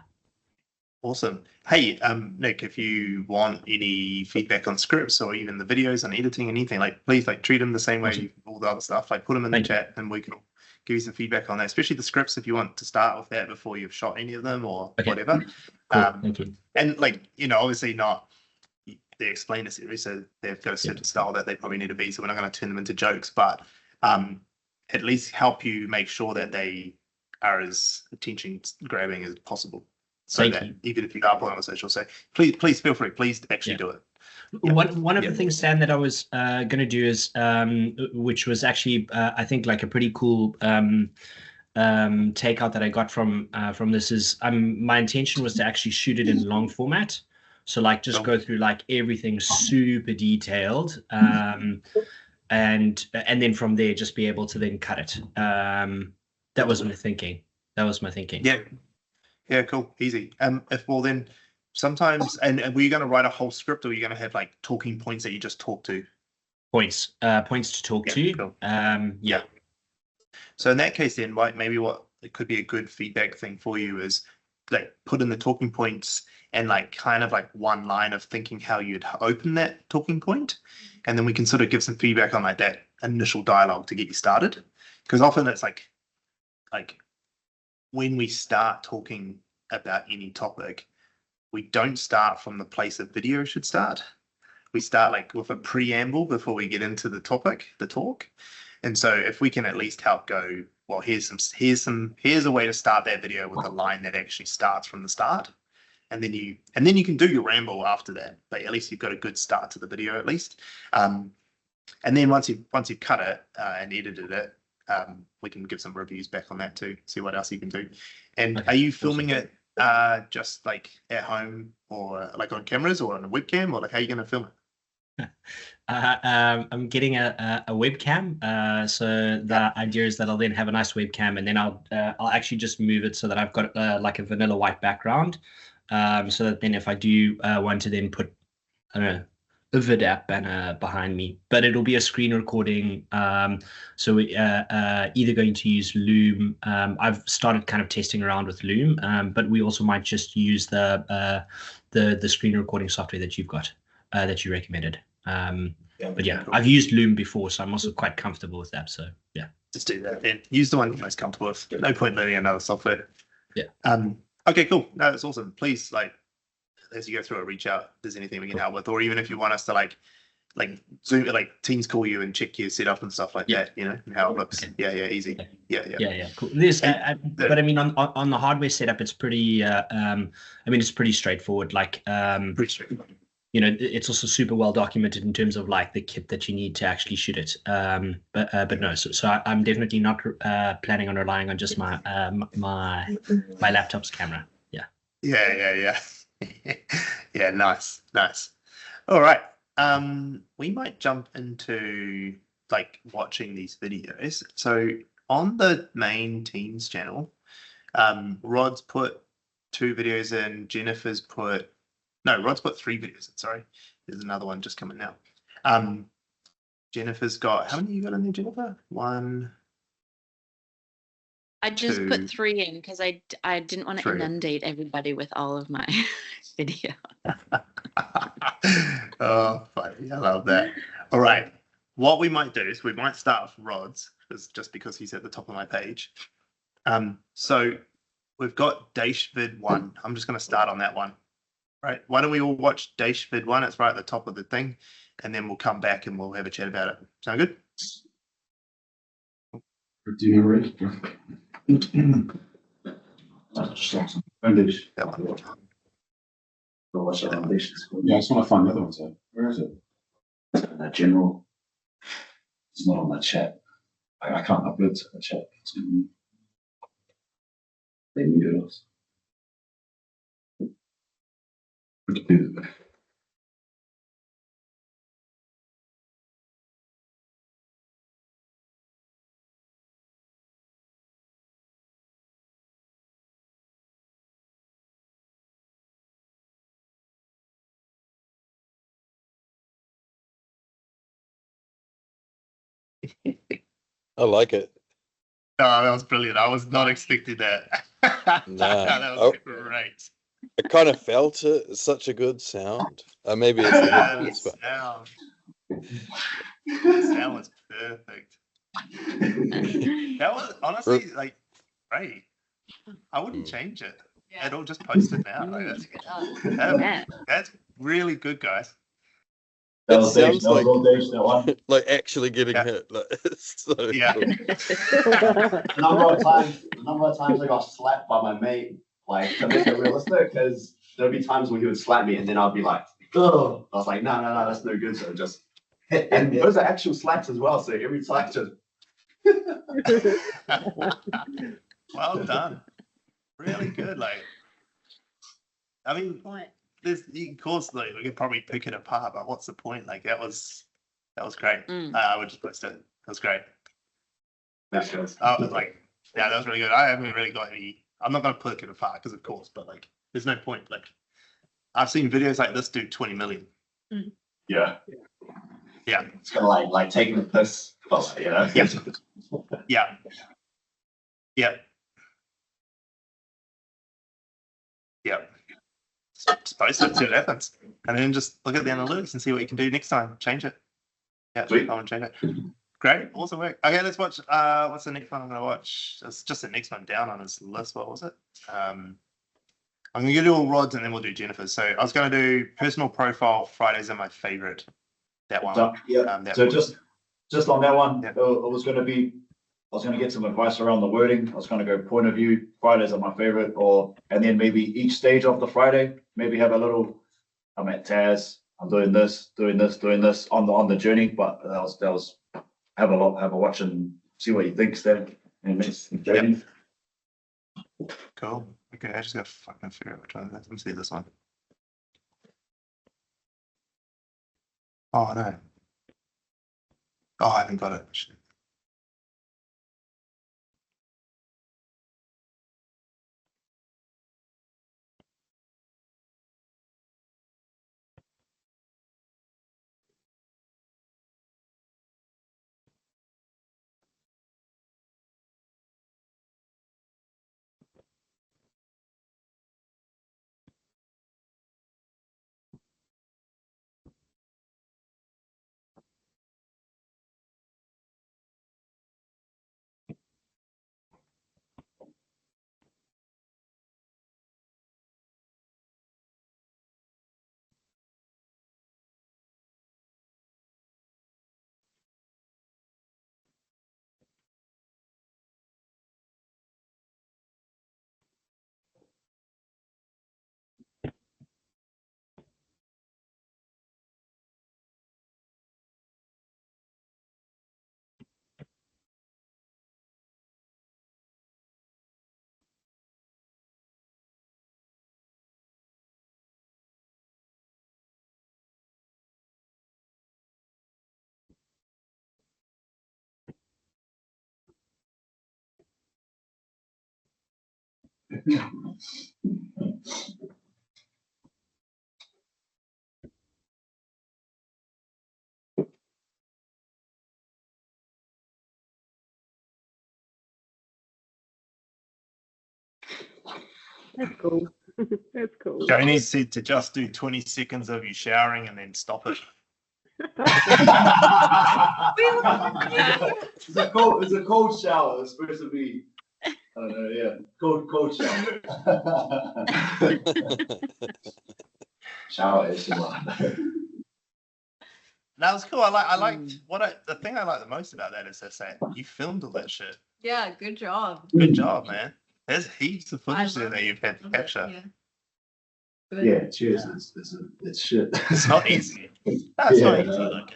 Awesome. Hey, Nick, if you want any feedback on scripts or even the videos and editing, anything, like please like treat them the same way you all the other stuff. Like put them in the chat and we can give you some feedback on that, especially the scripts if you want to start with that before you've shot any of them or whatever. Cool. Thank you. And like, obviously not the explainer series, so they've got a certain style that they probably need to be, so we're not going to turn them into jokes, but at least help you make sure that they are as attention grabbing as possible. So Thank that you. even if you are put on social, so please feel free, please actually do it. One of the things, Stan, that I was going to do is, which was actually I think like a pretty cool takeout that I got from this is my intention was to actually shoot it in long format. So like just go through like everything super detailed, and then from there just be able to then cut it. That was my thinking. Yeah, cool, easy. Then sometimes, and were you going to write a whole script, or are you going to have like talking points that you just talk to? Points to talk to. Cool. Yeah. So in that case, then maybe what it could be a good feedback thing for you is like put in the talking points and like kind of like one line of thinking how you'd open that talking point, and then we can sort of give some feedback on like that initial dialogue to get you started. Because often it's like when we start talking about any topic, we don't start from the place a video should start. We start like with a preamble before we get into the topic, the talk. And so if we can at least help go, well, here's a way to start that video with a line that actually starts from the start. And then you can do your ramble after that, but at least you've got a good start to the video at least. And then once you've cut it and edited it, we can give some reviews back on that too, see what else you can do. And are you filming it just like at home or like on cameras or on a webcam, or like how are you going to film it? I'm getting a webcam. So the idea is that I'll then have a nice webcam, and then I'll actually just move it so that I've got like a vanilla white background. So that then if I do want to then put, I don't know, a VidApp banner behind me, but it'll be a screen recording. So we either going to use Loom. I've started kind of testing around with Loom, but we also might just use the screen recording software that you've got, that you recommended. But yeah, cool. I've used Loom before, so I'm also quite comfortable with that. So yeah, just do that then. Use the one you're most comfortable with. No point learning another software. Yeah. Okay, cool. No, that's awesome. Please, like, as you go through it, reach out if there's anything we can help with, or even if you want us to like like Zoom, like Teams call you and check your setup and stuff like Yeah. that, and how it looks. Okay. Yeah, easy. Yeah. Yeah, cool. But I mean, on the hardware setup, it's pretty. It's pretty straightforward. Like, Pretty straightforward. it's also super well documented in terms of like the kit that you need to actually shoot it. But no, so I'm definitely not planning on relying on just my my laptop's camera. Yeah. Yeah. Yeah, nice. All right. We might jump into like watching these videos. So on the main Teams channel, Rod's put 2 videos in, Rod's put 3 videos in, sorry. There's another one just coming now. Jennifer's got, how many you got in there, Jennifer? 1. I just 2, put 3 in because I didn't want to 3. inundate everybody with all of my video. Oh, funny. I love that. All right. What we might do is we might start with Rod's, just because he's at the top of my page. So we've got Dashvid 1. I'm just going to start on that one. Right. Why don't we all watch Dashvid 1? It's right at the top of the thing. And then we'll come back and we'll have a chat about it. Sound good? Do you read? Foundation. That one. Go watch the foundations. Yeah, I just want to find the other ones. Where is it? That general. It's not on that chat. I can't upload to the chat. They muted us. We can do that. I like it. Oh, that was brilliant. I was not expecting that. Nah. That was great. I kind of felt it. It's such a good sound. Maybe it's the headphones, but Sound. Sound was perfect. That was honestly like great. I wouldn't change it. Yeah. It'll just post it now. Like, that's really good, guys. That It was Dave. sounds That was like- all Dave. That one. like actually getting Yeah. hit. Like, it's so Yeah. cool. The number of times I got slapped by my mate, like to make it realistic, because there'd be times when he would slap me and then I'd be like, oh, I was like, no, that's no good. So just hit. And those are actual slaps as well. So every time just. Well done. Really good. Like, I mean, there's, of course, like we could probably pick it apart, but what's the point? Like that was great. I would just post it. That was great. That's good. I was like, yeah, that was really good. I haven't really got any. I'm not gonna pick it apart because, of course, but like, there's no point. Like, I've seen videos like this do 20 million. Yeah. Yeah. It's kind of like taking the piss, but you know. Yeah. Just post it, see what happens, and then just look at the analytics and see what you can do next time. Change it. Yeah, Sweet. I want to change it. Great, awesome work. Okay, let's watch. What's the next one I'm gonna watch? It's just the next one down on his list. What was it? I'm gonna do all Rod's and then we'll do Jennifer's. So I was gonna do personal profile. Fridays are my favorite. That one. So, yeah. That So one. just on that one, Yeah. it was going to be. I was going to get some advice around the wording. I was going to go point of view. Fridays are my favorite, and then maybe each stage of the Friday, maybe have a little. I'm at Taz. I'm doing this on the journey. But that was have a watch and see what he thinks then. And it's journey. Cool. Okay, I just gotta fucking figure out which one. Let me see this one. Oh no. Oh, I haven't got it. Shit. That's cool. That's cool. Joni said to just do 20 seconds of you showering and then stop it. It's a cold shower. It's supposed to be, I don't know, yeah, cold shower. Shower is That was cool. I liked the thing I like the most about that is they say you filmed all that shit. Yeah, good job. Good job, man. There's heaps of footage there love that you've had to capture. Yeah. Good. Yeah, cheers. It's shit. It's not easy. That's not Yeah, easy. no. Like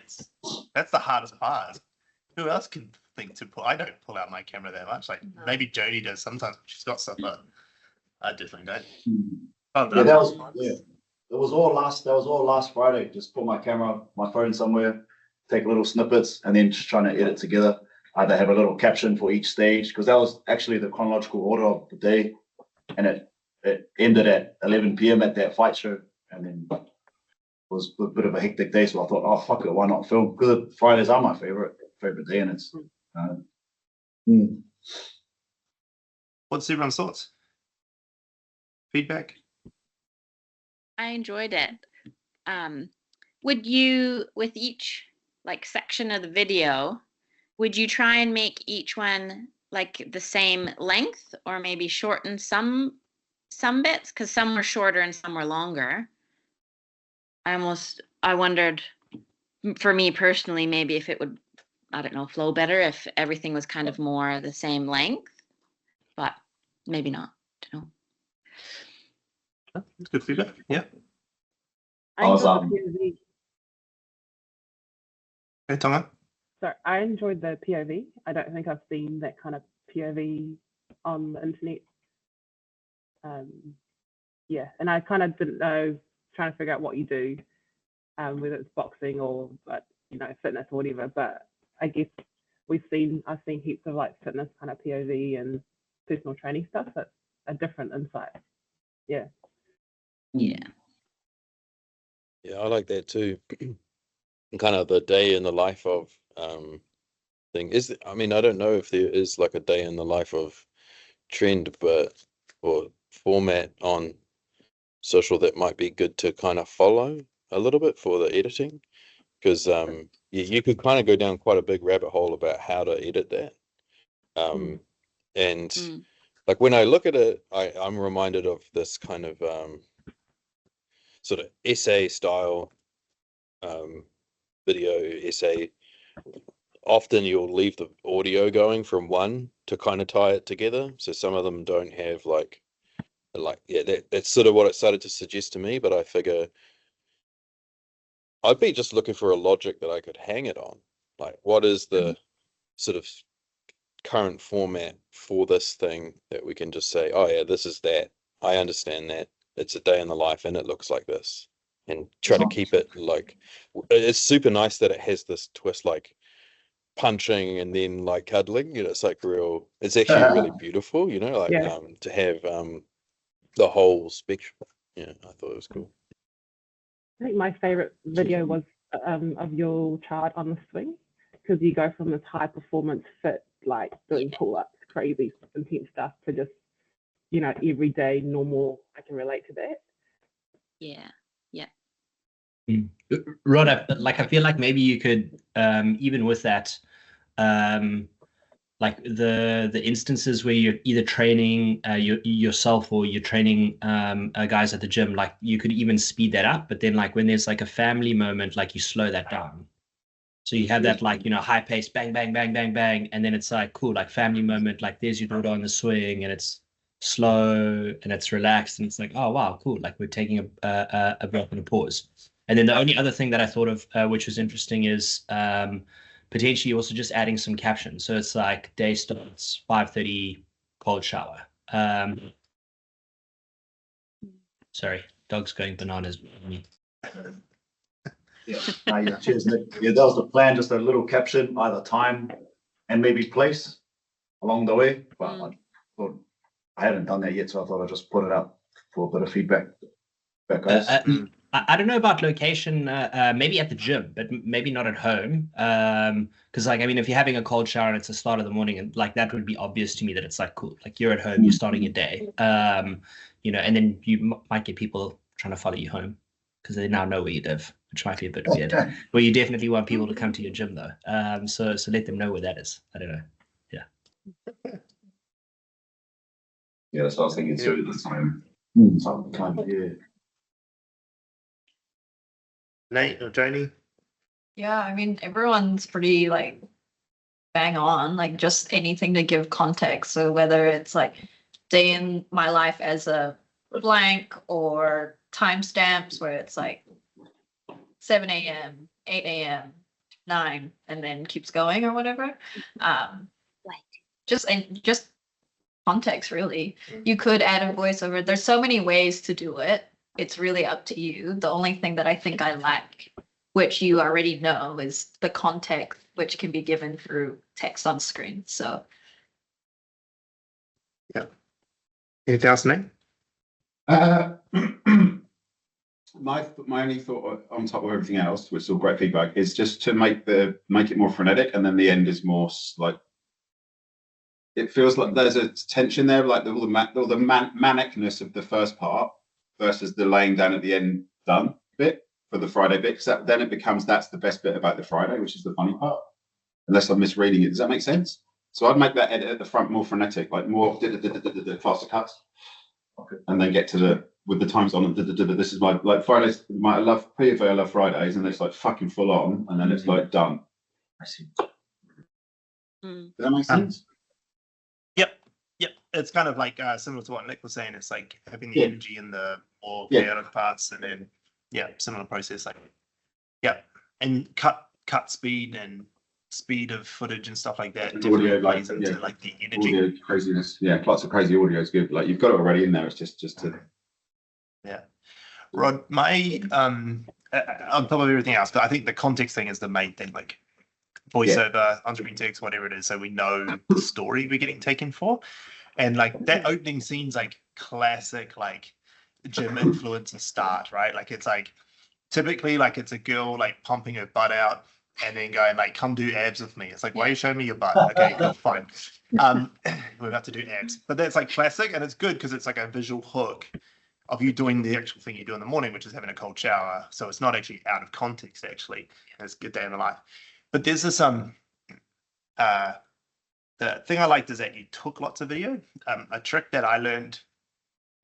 that's the hardest part. Who else can think to pull? I don't pull out my camera that much. Like No. maybe Jodie does sometimes. She's got stuff, but I definitely don't. Yeah, that was That was all last Friday. Just put my phone somewhere, take little snippets, and then just trying to edit together. Either have a little caption for each stage, because that was actually the chronological order of the day, and it ended at 11 p.m. at that fight show, and then it was a bit of a hectic day. So I thought, oh fuck it, why not film? Because Fridays are my favorite day, and it's. What's everyone's thoughts? Feedback? I enjoyed it. Would you, with each like section of the video, would you try and make each one like the same length, or maybe shorten some bits? Because some were shorter and some were longer. I wondered, for me personally, maybe if it would, I don't know, flow better if everything was kind of more the same length, but maybe not. I don't know. That's good feedback. Yeah. I enjoyed the POV. Hey, Tonga. Sorry, I enjoyed the POV. I don't think I've seen that kind of POV on the internet. Yeah, and I kind of didn't know, trying to figure out what you do, whether it's boxing or, fitness or whatever. But I guess I've seen heaps of like fitness kind of POV and personal training stuff. That's a different insight. Yeah. Yeah. Yeah, I like that too. Kind of the day in the life of thing. I don't know if there is like a day in the life of trend, or format on social that might be good to kind of follow a little bit for the editing, because you could kind of go down quite a big rabbit hole about how to edit that. And like when I look at it, I'm reminded of this kind of sort of essay style video essay. Often you'll leave the audio going from one to kind of tie it together. So some of them don't have that's sort of what it started to suggest to me. But I figure I'd be just looking for a logic that I could hang it on. Like, what is the sort of current format for this thing that we can just say, oh yeah, this is that. I understand that. It's a day in the life and it looks like this. And try to keep it like, it's super nice that it has this twist, like punching and then like cuddling, it's like it's actually really beautiful, to have the whole spectrum. Yeah, I thought it was cool. I think my favorite video was of your chart on the swing, because you go from this high performance fit, like doing pull-ups, crazy intense stuff, to just, everyday normal. I can relate to that. Yeah. Rod, I feel like maybe you could, even with that, like the instances where you're either training yourself or you're training guys at the gym, like you could even speed that up. But then like when there's like a family moment, like you slow that down. So you have that like, high pace, bang, bang, bang, bang, bang. And then it's like, cool, like family moment, like there's your daughter on the swing and it's slow and it's relaxed. And it's like, oh, wow, cool. Like we're taking a breath and a pause. And then the only other thing that I thought of, which was interesting, is potentially also just adding some captions. So it's like day starts 5:30, cold shower. Sorry, dog's going bananas. Yeah, cheers, Nick. Yeah, that was the plan, just a little caption, either time and maybe place along the way. But I thought I haven't done that yet, so I thought I'd just put it up for a bit of feedback. Back guys. I don't know about location, maybe at the gym, but maybe not at home. Because like, I mean, if you're having a cold shower and it's the start of the morning, and like that would be obvious to me that it's like cool, like you're at home, you're starting your day. You know, and then you might get people trying to follow you home because they now know where you live, which might be a bit weird. Well, you definitely want people to come to your gym though. So let them know where that is. I don't know. Yeah, that's what I was thinking too at the time. Yeah. Nate or Joni? Yeah, I mean, everyone's pretty like bang on, like just anything to give context. So whether it's like day in my life as a blank or timestamps where it's like 7 a.m., 8 a.m., 9, and then keeps going or whatever. Just context, really. You could add a voiceover. There's so many ways to do it. It's really up to you. The only thing that I think I lack, which you already know, is the context, which can be given through text on screen. So, yeah. Anything else, Nate? My only thought on top of everything else, which is all great feedback, is just to make it more frenetic, and then the end is more like. It feels like there's a tension there, like all the manicness of the first part versus the laying down at the end done bit for the Friday bit. Because then it becomes that's the best bit about the Friday, which is the funny part. Unless I'm misreading it, does that make sense? So I'd make that edit at the front more frenetic, like more faster cuts, and then get to with the times on. This is my like Fridays. I love PFA. I love Fridays, and it's like fucking full on, and then it's like done. I see. Does that make sense? Yep. It's kind of like similar to what Nick was saying. It's like having the energy in the more chaotic parts, and then similar process. Like and cut speed and speed of footage and stuff like that. Definitely audio, plays into like the energy. Audio craziness. Yeah, lots of crazy audio is good. Like you've got it already in there. It's just to. Yeah, Rod. My on top of everything else, but I think the context thing is the main thing. Like voiceover, on-screen text, whatever it is, so we know the story we're getting taken for. And like that opening scene's like classic, like gym influencer start, right? Like it's like typically like it's a girl like pumping her butt out and then going like, come do abs with me. It's like, why are you showing me your butt? Okay, cool, fine. We're about to do abs. But that's like classic, and it's good because it's like a visual hook of you doing the actual thing you do in the morning, which is having a cold shower. So it's not actually out of context, actually. It's a good day in the life. But there's this the thing I liked is that you took lots of video. A trick that I learned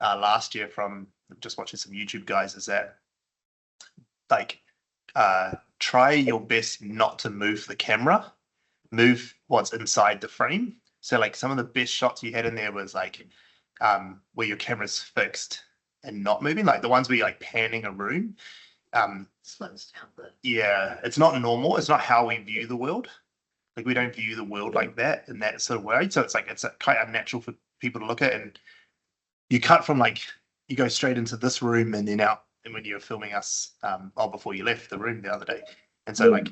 last year from just watching some YouTube guys is that like try your best not to move the camera, move what's inside the frame. So like some of the best shots you had in there was like where your camera's fixed and not moving, like the ones where you're like panning a room. slows down the. Yeah, it's not normal. It's not how we view the world. Like we don't view the world like that in that sort of way. So it's like it's quite unnatural for people to look at. And you cut from like you go straight into this room and then out. And when you were filming us, before you left the room the other day, and so like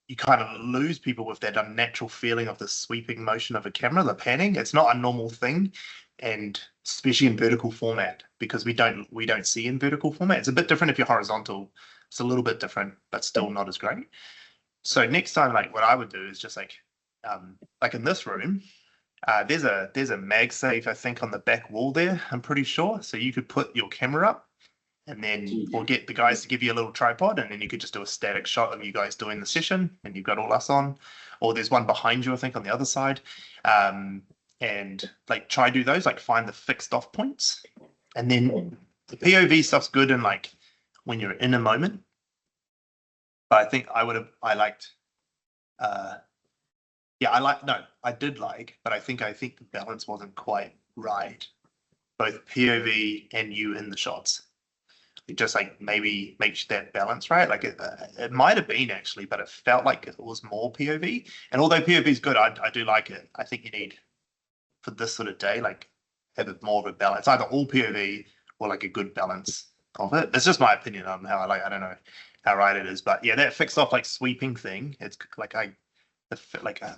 you kind of lose people with that unnatural feeling of the sweeping motion of a camera, the panning. It's not a normal thing, and especially in vertical format because we don't see in vertical format. It's a bit different if you're horizontal. It's a little bit different, but still not as great. So next time, like what I would do is just like in this room, there's a MagSafe I think on the back wall there. I'm pretty sure. So you could put your camera up, and then we'll get the guys to give you a little tripod, and then you could just do a static shot of you guys doing the session, and you've got all us on. Or there's one behind you, I think, on the other side. And like try do those, like find the fixed off points, and then the POV stuff's good and like when you're in a moment. But I think I did like, but I think the balance wasn't quite right. Both POV and you in the shots. It just like maybe makes that balance right. Like it might have been actually, but it felt like it was more POV. And although POV is good, I do like it. I think you need for this sort of day, like have it more of a balance, either all POV or like a good balance of it. It's just my opinion on how I don't know how right it is, but yeah, that fixed off like sweeping thing. It's like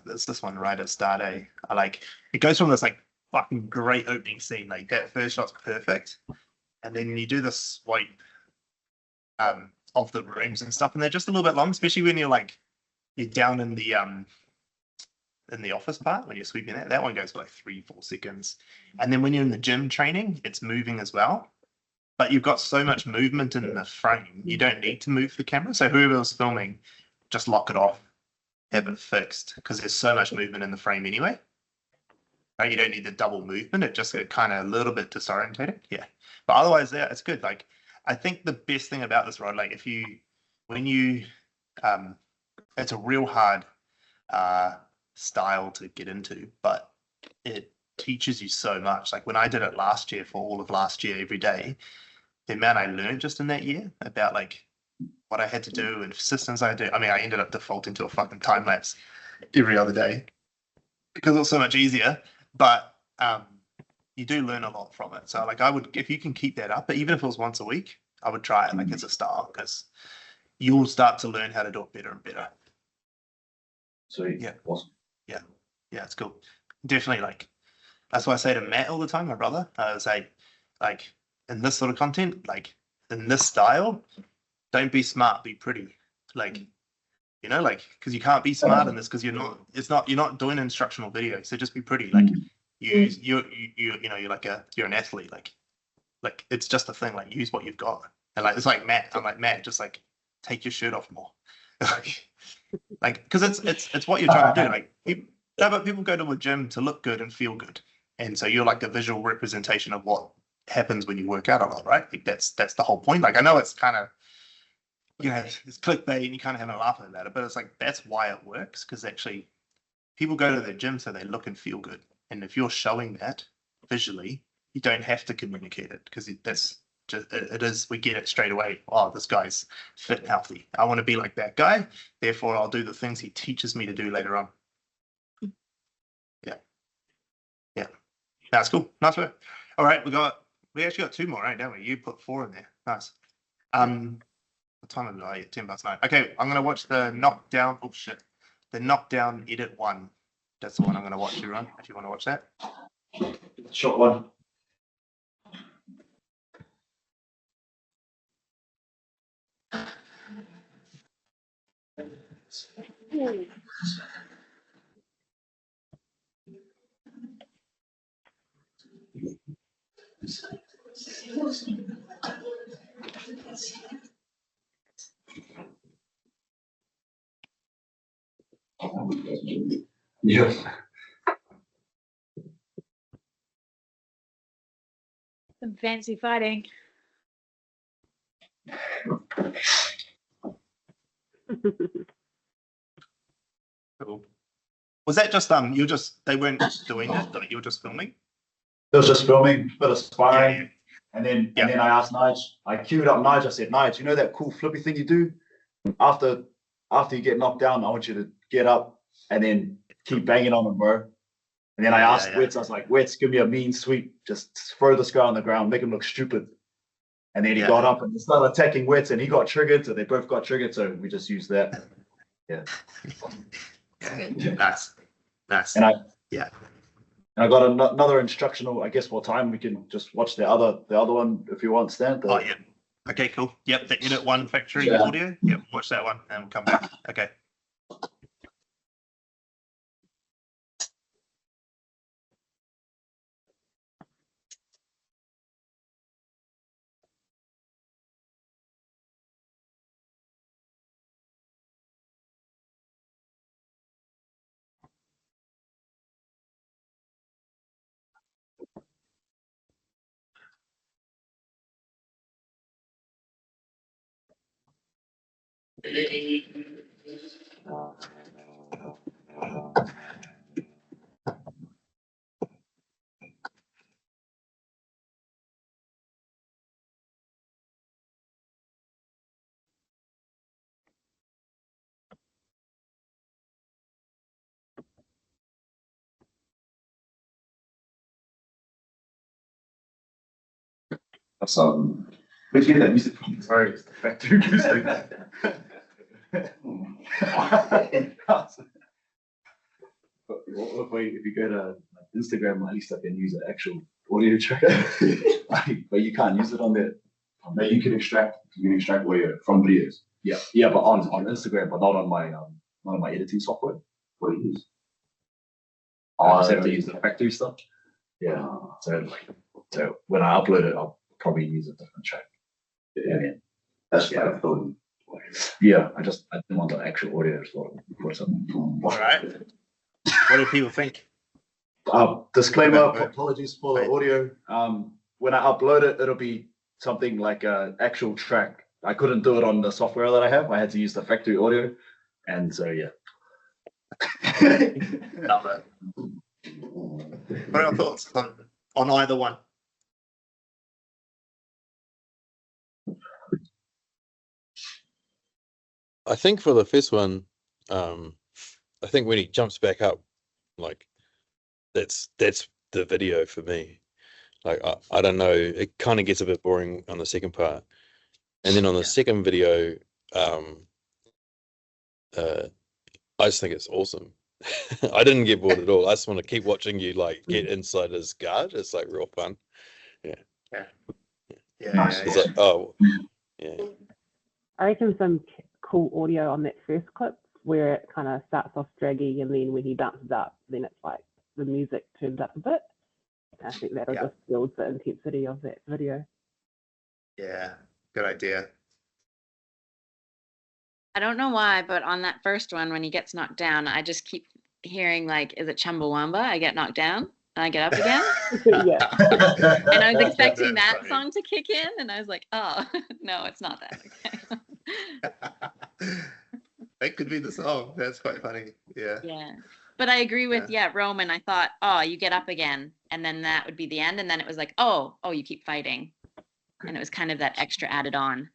there's this one right at start. I like it goes from this like fucking great opening scene. Like that first shot's perfect, and then you do the swipe of the rooms and stuff, and they're just a little bit long, especially when you're down in the office part when you're sweeping that. That one goes for like 3-4 seconds, and then when you're in the gym training, it's moving as well. But you've got so much movement in the frame, you don't need to move the camera. So whoever's filming, just lock it off, have it fixed, because there's so much movement in the frame anyway. Right? You don't need the double movement. It just kind of a little bit disorientating. Yeah. But otherwise, yeah, it's good. Like, I think the best thing about this rod, like it's a real hard style to get into, but it teaches you so much. Like when I did it last year, for all of last year, every day, the amount I learned just in that year about like what I had to do and systems I do. I mean, I ended up defaulting to a fucking time lapse every other day because it was so much easier. But you do learn a lot from it. So like I would, if you can keep that up, but even if it was once a week, I would try it like as a style, because you'll start to learn how to do it better and better. Sweet. Yeah. Awesome. Yeah, it's cool. Definitely, like that's why I say to Matt all the time, my brother. I would say, like in this sort of content, like in this style, don't be smart, be pretty. Like, you know, like because you can't be smart in this because you're not doing instructional video. So just be pretty. Like you're an athlete. Like it's just a thing. Like use what you've got. And like it's like Matt. I'm like Matt. Just like take your shirt off more. like because it's what you're trying to do. Like but people go to the gym to look good and feel good, and so you're like a visual representation of what happens when you work out a lot, right? Like that's the whole point. Like I know it's kind of, you know, it's clickbait and you kind of have a laugh about it, but it's like that's why it works, because actually people go to the gym so they look and feel good, and if you're showing that visually, you don't have to communicate it, because that's just it is, we get it straight away. Oh, this guy's fit and healthy. I want to be like that guy, therefore I'll do the things he teaches me to do later on. Yeah, that's cool. Nice work. All right, we actually got 2 more, right? Don't we? You put 4 in there. Nice. What time is it? Oh, yeah, 9:10. Okay, I'm gonna watch the knockdown. Oh shit, the knockdown edit 1. That's the one I'm gonna watch. Everyone, if you want to watch that. Short one. Yeah. Some fancy fighting. Cool. Was that just they weren't doing it, like you were just filming? It was just filming, bit of sparring, Yeah. and then I asked Nige. I queued up Nige. I said, Nige, you know that cool flippy thing you do after you get knocked down? I want you to get up and then keep banging on him, bro. And then I asked Wits. I was like, Wits, give me a mean sweep. Just throw this guy on the ground, make him look stupid. And then he got up and started attacking Wits, and he got triggered. So they both got triggered. So we just used that. Yeah. Nice. And I got another instructional. I guess what time we can just watch the other one if you want, Stan. Oh yeah. Okay, cool. Yep, the edit 1 factory audio. Yep, watch that one and we'll come back. Okay. That's where'd you get that music from? Sorry, it's the factory music. But if you go to Instagram, at least I can use an actual audio tracker. But you can't use it on there. No, you can extract audio from videos. Yeah, but on Instagram, but not on my editing software. What do you use? I just have to use the factory stuff. Yeah. So when I upload it, I'll probably use a different track. Yeah. That's what I thought. Yeah, I didn't want the actual audio for something. All right. What do people think? Disclaimer, apologies for the audio. When I upload it, it'll be something like an actual track. I couldn't do it on the software that I have. I had to use the factory audio. And so, yeah. Love it. What are your thoughts on either one? I think for the first one, I think when he jumps back up, like that's the video for me. Like I don't know, it kind of gets a bit boring on the second part, and then on the second video, I just think it's awesome. I didn't get bored at all. I just want to keep watching you like get inside his guard. It's like real fun. It's like, oh, yeah. I reckon some cool audio on that first clip where it kind of starts off draggy and then when he bounces up, then it's like the music turns up a bit. I think that'll just build the intensity of that video. Yeah, good idea. I don't know why, but on that first one, when he gets knocked down, I just keep hearing like, is it Chumbawamba? I get knocked down and I get up again. Yeah. And I was expecting that song to kick in, and I was like, oh, no, it's not that. Okay. That could be the song. That's quite funny. Yeah. Yeah. But I agree with, Roman. I thought, oh, you get up again, and then that would be the end. And then it was like, oh, you keep fighting. And it was kind of that extra added on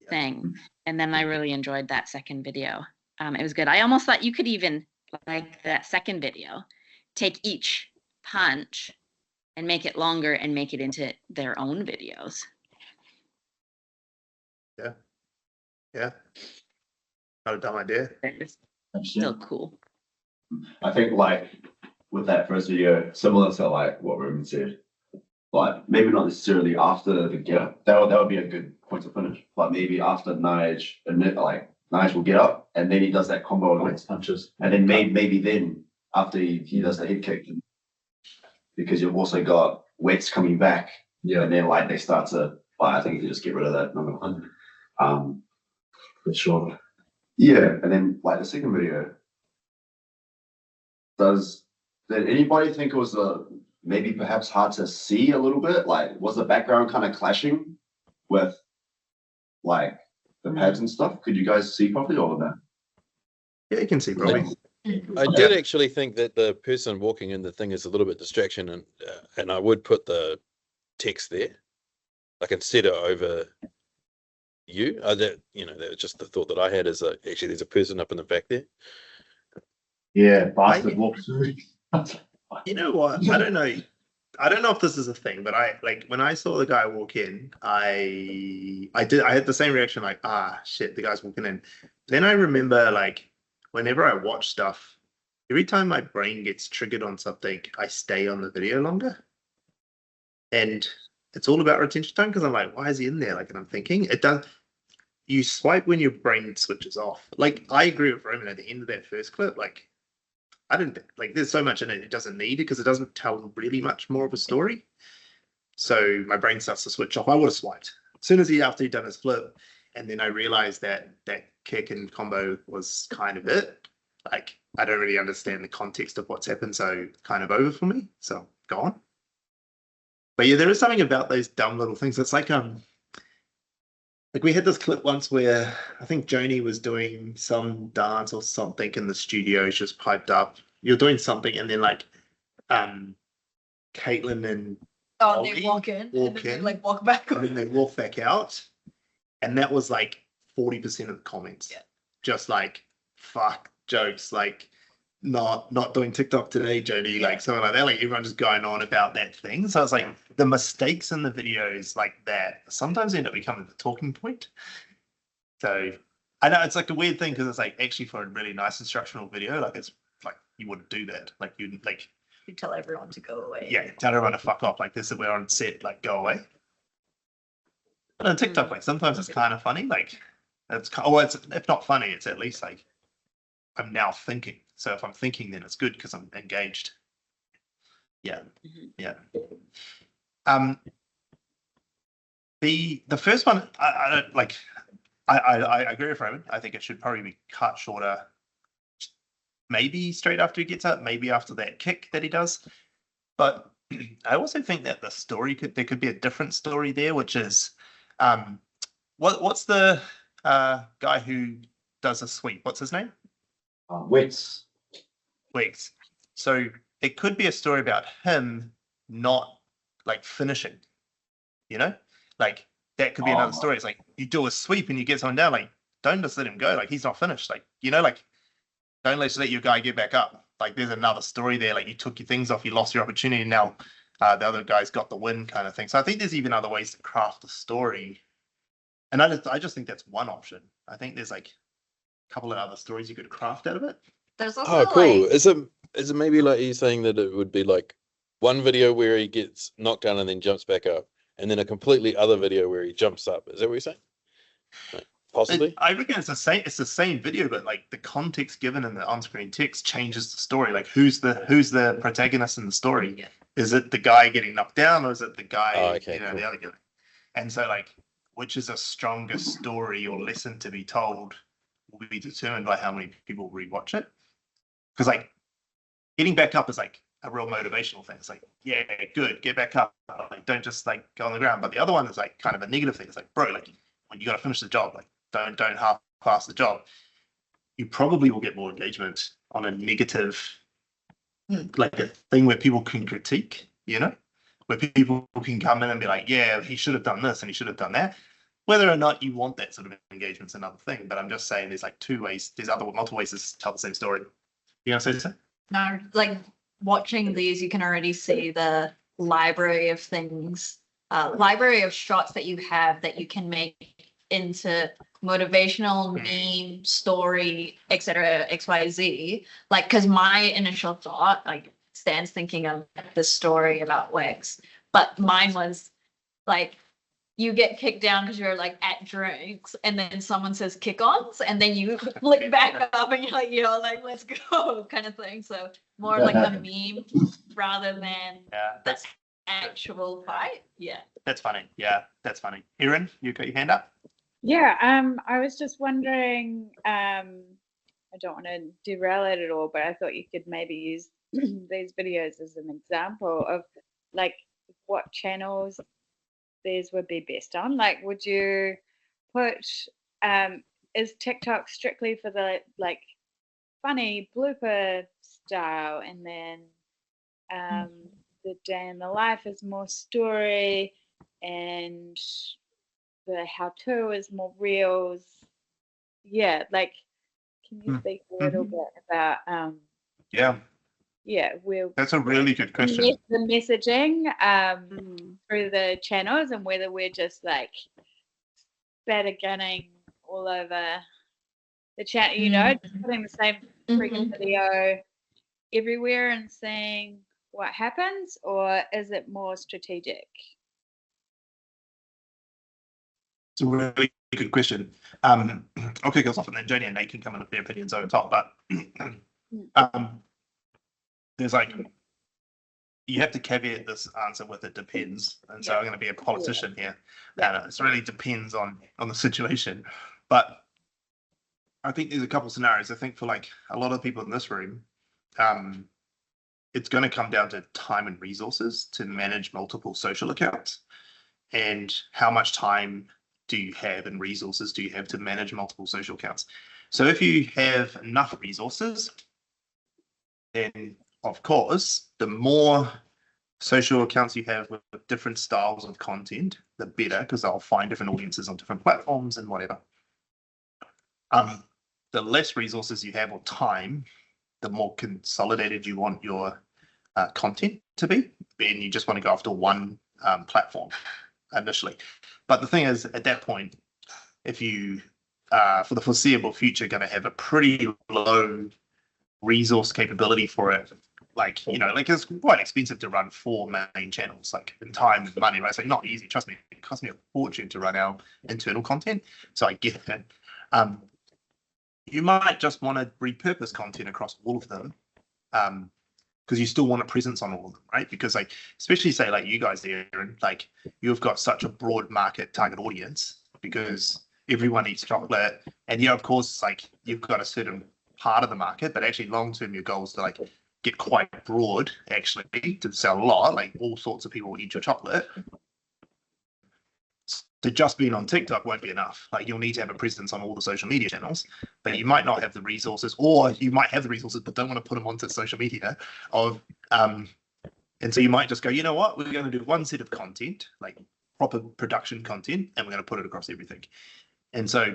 thing. And then I really enjoyed that second video. It was good. I almost thought you could even, like that second video, take each punch and make it longer and make it into their own videos. Yeah. Not a dumb idea. It's still cool. I think like with that first video, similar to like what Roman said, like maybe not necessarily after the get up. That would be a good point to finish. Like maybe after Nige will get up and then he does that combo of punches, and then maybe then after he does the head kick, because you've also got Wets coming back, and then like they start to. I think you can just get rid of that number one. For sure. Yeah, and then like the second video. Did anybody think it was maybe perhaps hard to see a little bit? Like, was the background kind of clashing with like the pads and stuff? Could you guys see properly or no? Yeah, you can see properly. I did actually think that the person walking in the thing is a little bit distraction, and I would put the text there, like instead of over you. That was just the thought that I had, is actually there's a person up in the back there. Yeah, bastard walks through. You know what? I don't know if this is a thing, but when I saw the guy walk in, I had the same reaction, like, shit, the guy's walking in. Then I remember, like, whenever I watch stuff, every time my brain gets triggered on something, I stay on the video longer. And it's all about retention time, because I'm like, why is he in there? Like, and I'm thinking, it does. You swipe when your brain switches off. Like, I agree with Roman at the end of that first clip, like, I didn't like. There's so much in it. It doesn't need it because it doesn't tell really much more of a story. So my brain starts to switch off. I would have swiped as soon as after he'd done his flip, and then I realized that kick and combo was kind of it. Like, I don't really understand the context of what's happened, so kind of over for me. So go on. But yeah, there is something about those dumb little things. It's like we had this clip once where I think Joni was doing some dance or something in the studio. She just piped up. You're doing something, and then like Caitlin and they walk in, and then they like walk back. And then they walk back out, and that was like 40% of the comments. Yeah. Just like fuck jokes, like not doing TikTok today, Joni, like something like that. Like everyone just going on about that thing. So it's like the mistakes in the videos like that sometimes end up becoming the talking point. So I know it's like a weird thing because it's like actually for a really nice instructional video, like it's like you wouldn't do that. Like you like You tell everyone to go away. Yeah, tell everyone to fuck off. Like this, we're on set. Like go away. But on TikTok, like sometimes it's kind of funny. Like it's if not funny, it's at least like I'm now thinking. So if I'm thinking, then it's good because I'm engaged. Yeah, yeah. The first one, I don't like. I agree with Raymond. I think it should probably be cut shorter. Maybe straight after he gets up, maybe after that kick that he does. But I also think that the story there could be a different story there, which is, what's the guy who does a sweep? What's his name? Wits. Weeks. So it could be a story about him not like finishing. You know, like that could be another story. It's like you do a sweep and you get someone down. Like don't just let him go. Like he's not finished. Like like. Don't let your guy get back up. Like there's another story there. Like you took your things off, you lost your opportunity, and now the other guy's got the win, kind of thing. So I think there's even other ways to craft a story, and I just think that's one option. I think there's like a couple of other stories you could craft out of it. There's also Oh, cool. like, Is it maybe like he's saying that it would be like one video where he gets knocked down and then jumps back up, and then a completely other video where he jumps up? Is that what you're saying? Like, possibly. I reckon it's the same. It's the same video, but like the context given in the on-screen text changes the story. Like who's the protagonist in the story? Yeah. Is it the guy getting knocked down, or is it the guy? Okay, cool. The other guy. And so, like, which is a stronger story or lesson to be told will be determined by how many people rewatch it. Because like getting back up is like a real motivational thing. It's like, yeah, good, get back up. Like, don't just like go on the ground. But the other one is like kind of a negative thing. It's like, bro, like when you got to finish the job, like don't half-pass the job. You probably will get more engagement on a negative, like a thing where people can critique, where people can come in and be like, yeah, he should have done this and he should have done that. Whether or not you want that sort of engagement is another thing. But I'm just saying there's like two ways, there's multiple ways to tell the same story. You gonna say so? no, like watching these, you can already see the library of things, library of shots that you have that you can make into motivational meme story, etc., XYZ. Like, because my initial thought, like Stan's thinking of the story about Wex, but mine was like, you get kicked down because you're like at drinks, and then someone says kick-ons, and then you flick back up and you're like, like, let's go, kind of thing. So more like a meme rather than the actual fight. Yeah. That's funny. Yeah, that's funny. Erin, you got your hand up? Yeah, I was just wondering, I don't want to derail it at all, but I thought you could maybe use these videos as an example of like what channels these would be best on. Like, would you put, is TikTok strictly for the like funny blooper style, and then the day in the life is more story, and the how-to is more reels? Yeah, like, can you speak a little bit about that's a really good question. The messaging through the channels, and whether we're just like spattergunning all over the channel, just putting the same freaking video everywhere and seeing what happens, or is it more strategic? It's a really good question. I'll kick us off, and then Jodie and Nate can come in with their opinions over top. But there's like, you have to caveat this answer with it depends. And so I'm going to be a politician here. And it really depends on the situation. But I think there's a couple of scenarios. I think for like a lot of people in this room, it's going to come down to time and resources to manage multiple social accounts. And how much time do you have and resources do you have to manage multiple social accounts? So if you have enough resources, then of course, the more social accounts you have with different styles of content, the better, because they'll find different audiences on different platforms and whatever. The less resources you have or time, the more consolidated you want your content to be, and you just want to go after one platform initially. But the thing is, at that point, if you, for the foreseeable future, going to have a pretty low resource capability for it, like, you know, like it's quite expensive to run 4 main channels, like in time and money, right? So not easy. Trust me, it costs me a fortune to run our internal content. So I get that. You might just want to repurpose content across all of them. Because you still want a presence on all of them, right? Because like, especially say like you guys there, and like you've got such a broad market target audience because everyone eats chocolate, and yeah, of course, like you've got a certain part of the market, but actually long term your goal is to like get quite broad, actually, to sell a lot, like all sorts of people eat your chocolate. So just being on TikTok won't be enough. Like you'll need to have a presence on all the social media channels, but you might not have the resources, or you might have the resources but don't want to put them onto social media. And so you might just go, you know what, we're going to do one set of content, like proper production content, and we're going to put it across everything. And so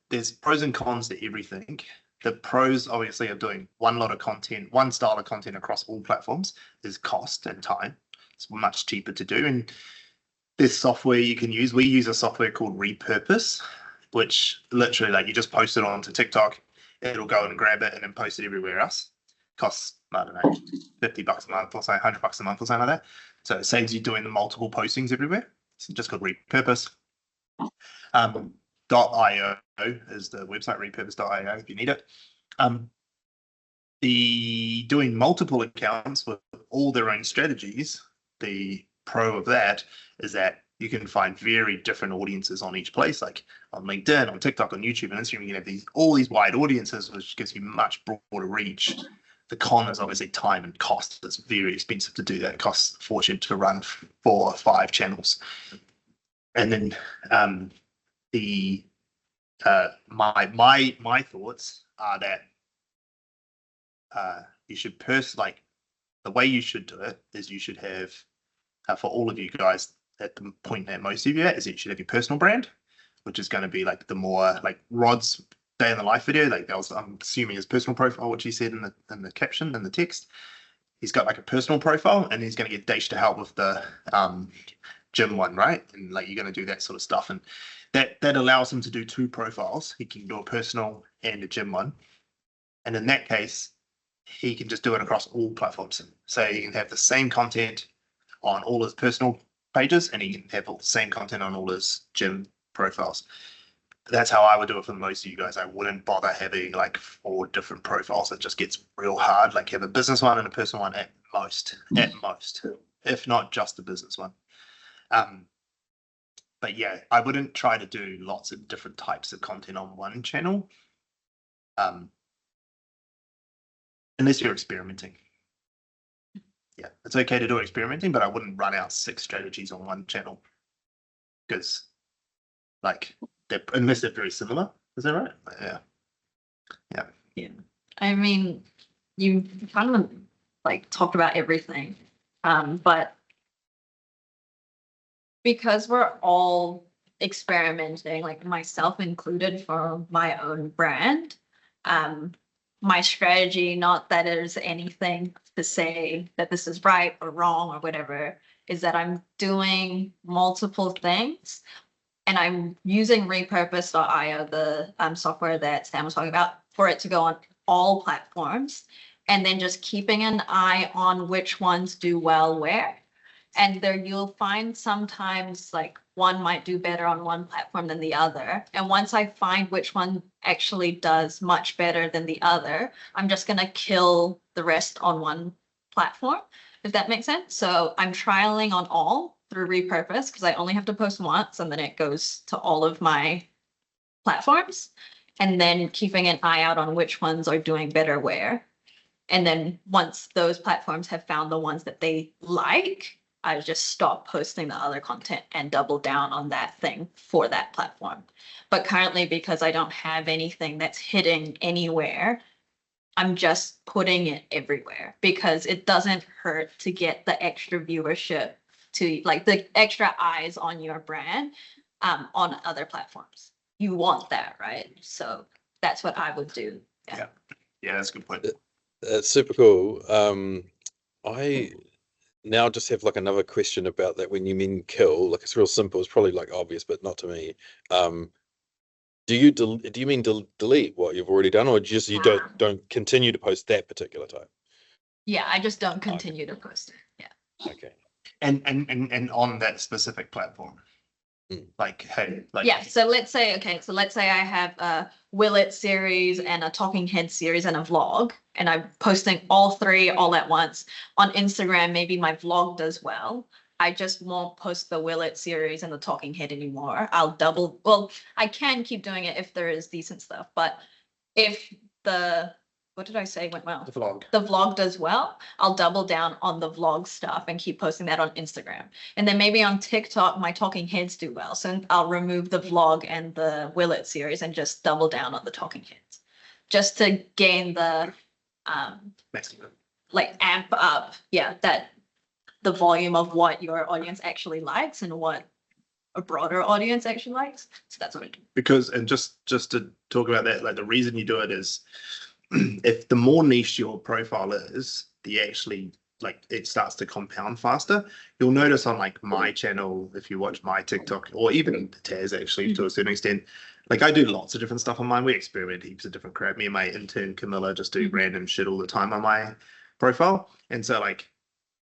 there's pros and cons to everything. The pros, obviously, of doing one lot of content, one style of content across all platforms is cost and time. It's much cheaper to do. And there's software you can use. We use a software called Repurpose, which literally, like, you just post it onto TikTok, it'll go and grab it and then post it everywhere else. Costs, I don't know, $50 a month or so, $100 a month or something like that. So it saves you doing the multiple postings everywhere. It's just called Repurpose. .io is the website, repurpose.io, if you need it. The doing multiple accounts with all their own strategies, the pro of that is that you can find very different audiences on each place, like on LinkedIn, on TikTok, on YouTube, and Instagram. You can have all these wide audiences, which gives you much broader reach. The con is obviously time and cost. It's very expensive to do that. It costs a fortune to run 4 or 5 channels. And then my thoughts are that you should the way you should do it is you should have for all of you guys at the point that most of you at is that you should have your personal brand, which is going to be like the more like Rod's day in the life video, like that was, I'm assuming, his personal profile, which he said in the caption and the text. He's got like a personal profile, and he's going to get Dash to help with the gym one, right? And like you're going to do that sort of stuff, and that allows him to do 2 profiles. He can do a personal and a gym one, and in that case, he can just do it across all platforms. So he can have the same content on all his personal pages, and he can have the same content on all his gym profiles. That's how I would do it for most of you guys. I wouldn't bother having like 4 different profiles. It just gets real hard. Like have a business one and a personal one at most, if not just the business one. But yeah, I wouldn't try to do lots of different types of content on one channel, unless you're experimenting. Yeah, it's okay to do experimenting, but I wouldn't run out 6 strategies on one channel because, like, unless they're very similar. Is that right? Yeah. I mean, you kind of like talked about everything, but because we're all experimenting, like myself included, for my own brand, my strategy, not that there's anything to say that this is right or wrong or whatever, is that I'm doing multiple things, and I'm using repurpose.io, the software that Sam was talking about, for it to go on all platforms, and then just keeping an eye on which ones do well where. And there you'll find sometimes like one might do better on one platform than the other. And once I find which one actually does much better than the other, I'm just going to kill the rest on one platform, if that makes sense. So I'm trialing on all through repurpose because I only have to post once and then it goes to all of my platforms. And then keeping an eye out on which ones are doing better where. And then once those platforms have found the ones that they like, I just stop posting the other content and double down on that thing for that platform. But currently, because I don't have anything that's hitting anywhere, I'm just putting it everywhere because it doesn't hurt to get the extra viewership, to like the extra eyes on your brand on other platforms. You want that, right? So that's what I would do. Yeah, that's a good point. That's super cool. I now just have like another question about that. When you mean kill, like it's real simple, it's probably like obvious, but not to me. Do Do you mean delete what you've already done, or just you don't continue to post that particular type? Yeah, I just don't continue to post it. Yeah. Okay. And on that specific platform. Mm. Like, hey, like Yeah, so let's say I have a Will It series and a Talking Head series and a vlog, and I'm posting all three all at once. On Instagram, maybe my vlog does well. I just won't post the Will It series and the Talking Head anymore. I can keep doing it if there is decent stuff, but if what did I say went well? The vlog does well, I'll double down on the vlog stuff and keep posting that on Instagram. And then maybe on TikTok, my Talking Heads do well. So I'll remove the vlog and the Will It series and just double down on the Talking Heads. Just to gain the like amp up, the volume of what your audience actually likes and what a broader audience actually likes. So that's what I do. Because, and just to talk about that, like the reason you do it is if the more niche your profile is, it starts to compound faster. You'll notice on like my channel, if you watch my TikTok, or even Taz actually to a certain extent, like I do lots of different stuff on mine. We experiment heaps of different crap. Me and my intern Camilla just do random shit all the time on my profile. And so like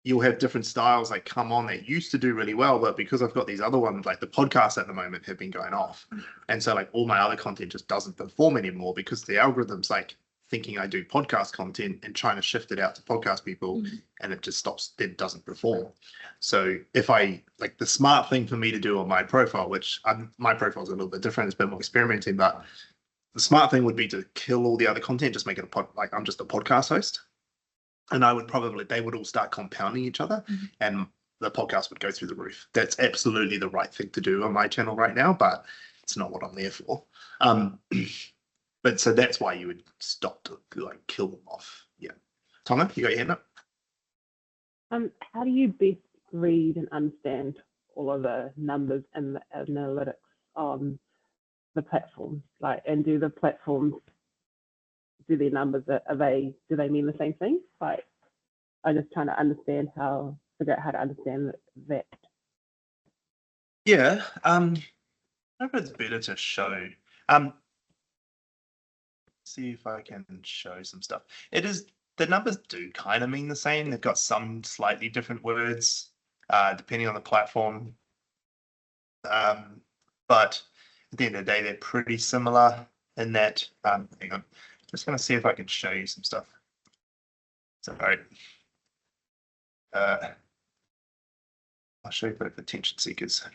you'll have different styles like come on that used to do really well, but because I've got these other ones, like the podcasts at the moment have been going off. And so like all my other content just doesn't perform anymore because the algorithm's like thinking I do podcast content and trying to shift it out to podcast people, and it just stops, it doesn't perform. So if I, like the smart thing for me to do on my profile, which my profile is a little bit different, it's a bit more experimenting, but the smart thing would be to kill all the other content, just make it like I'm just a podcast host. And they would all start compounding each other and the podcast would go through the roof. That's absolutely the right thing to do on my channel right now, but it's not what I'm there for. But so that's why you would stop to like kill them off. Yeah. Tonga, you got your hand up? How do you best read and understand all of the numbers and the analytics on the platforms? Like, and do the platforms, do their numbers, do they mean the same thing? Like, I'm just trying to figure out how to understand that. Yeah. I hope it's better to show. See if I can show some stuff. The numbers do kind of mean the same. They've got some slightly different words depending on the platform. But at the end of the day, they're pretty similar in that. Hang on, just going to see if I can show you some stuff. Sorry. I'll show you both attention seekers.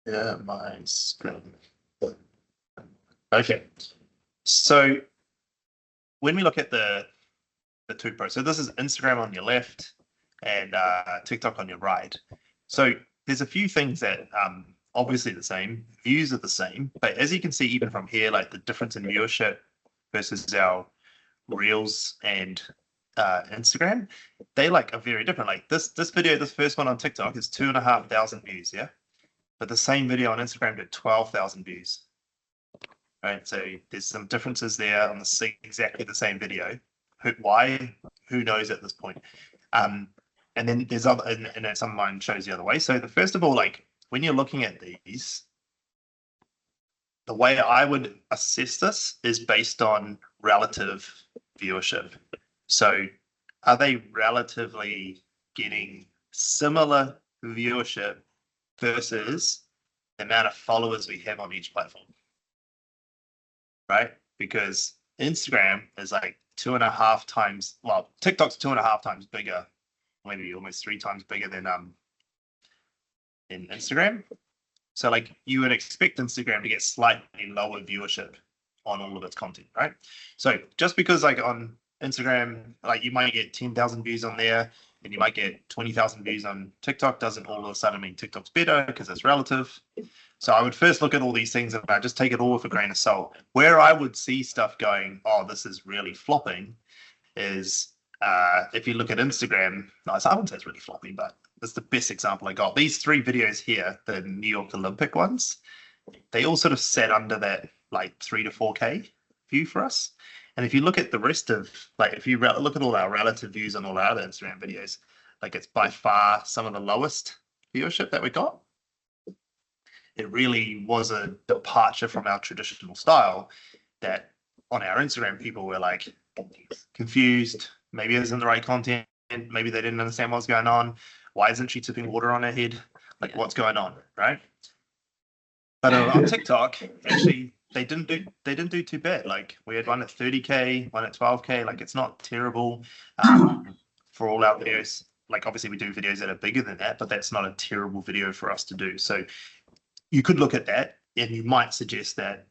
Yeah, my screen. Okay, so when we look at the two pros, so this is Instagram on your left and TikTok on your right. So there's a few things that obviously the same, views are the same, but as you can see even from here, like the difference in viewership versus our Reels and Instagram, they like are very different. Like this video, this first one on TikTok is 2,500 views, yeah? But the same video on Instagram did 12,000 views. Right, so there's some differences there on exactly the same video. Why? Who knows at this point? And then there's other, and then some of mine shows the other way. So first of all, like when you're looking at these, the way I would assess this is based on relative viewership. So are they relatively getting similar viewership versus the amount of followers we have on each platform, right? Because Instagram is like 2.5 times, well, TikTok's 2.5 times bigger, maybe almost 3 times bigger than in Instagram. So like you would expect Instagram to get slightly lower viewership on all of its content, right? So just because like on Instagram, like you might get 10,000 views on there and you might get 20,000 views on TikTok, doesn't all of a sudden mean TikTok's better because it's relative. So I would first look at all these things and I just take it all with a grain of salt. Where I would see stuff going, oh, this is really flopping, is if you look at Instagram, no, I wouldn't say it's really flopping, but it's the best example I got. These 3 videos here, the New York Olympic ones, they all sort of sat under that like 3 to 4K view for us. And if you look at the rest of, like, if you look at all our relative views on all our other Instagram videos, like it's by far some of the lowest viewership that we got. It really was a departure from our traditional style that on our Instagram, people were like confused. Maybe it isn't the right content. Maybe they didn't understand what's going on. Why isn't she tipping water on her head? Like, what's going on, right? But on TikTok, actually, they didn't do too bad. Like, we had one at 30K, one at 12K. Like, it's not terrible for all our videos. Like, obviously, we do videos that are bigger than that, but that's not a terrible video for us to do. So you could look at that, and you might suggest that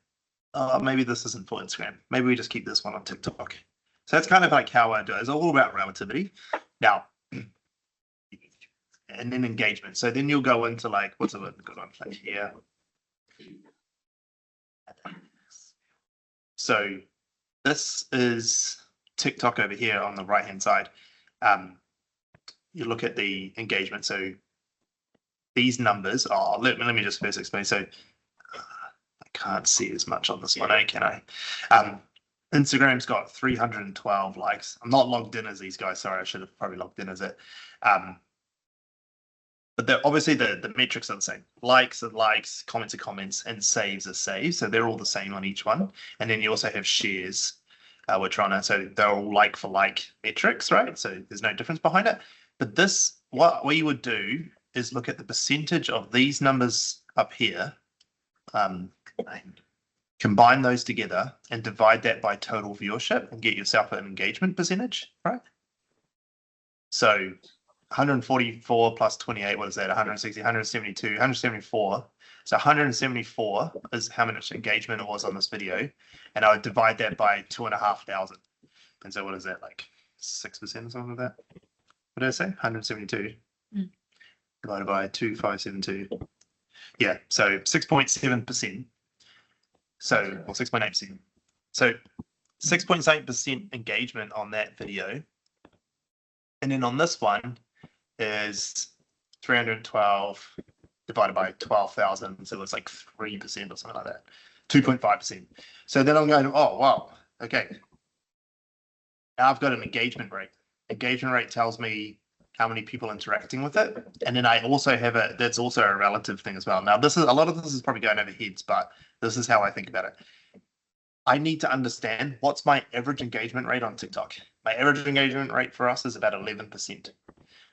maybe this isn't for Instagram. Maybe we just keep this one on TikTok. So that's kind of like how I do it. It's all about relativity. Now, and then engagement. So then you'll go into like, what's a good one like here? So this is TikTok over here on the right hand side. You look at the engagement. So these numbers are, let me just first explain. So I can't see as much on this one, can I? Instagram's got 312 likes. I'm not logged in as these guys. Sorry, I should have probably logged in as it. But obviously the metrics are the same. Likes are likes, comments are comments, and saves are saves. So they're all the same on each one. And then you also have shares, which are on it. So they're all like for like metrics, right? So there's no difference behind it. But this, what you would do is look at the percentage of these numbers up here, combine those together and divide that by total viewership and get yourself an engagement percentage, right? So 144 plus 28, what is that? 160, 172, 174. So 174 is how much engagement it was on this video. And I would divide that by 2,500. And so what is that, like 6% or something like that? What did I say? 172 divided by 2,572. Yeah, so 6.7%. So, or 6.8%. So 6.8% engagement on that video. And then on this one is 312 divided by 12,000. So it's like 3% or something like that. 2.5%. So then I'm going, oh, wow. Okay. Now I've got an engagement rate. Engagement rate tells me how many people interacting with it. And then I also have that's also a relative thing as well. Now, this is a lot of this is probably going over heads, but this is how I think about it. I need to understand what's my average engagement rate on TikTok. My average engagement rate for us is about 11%.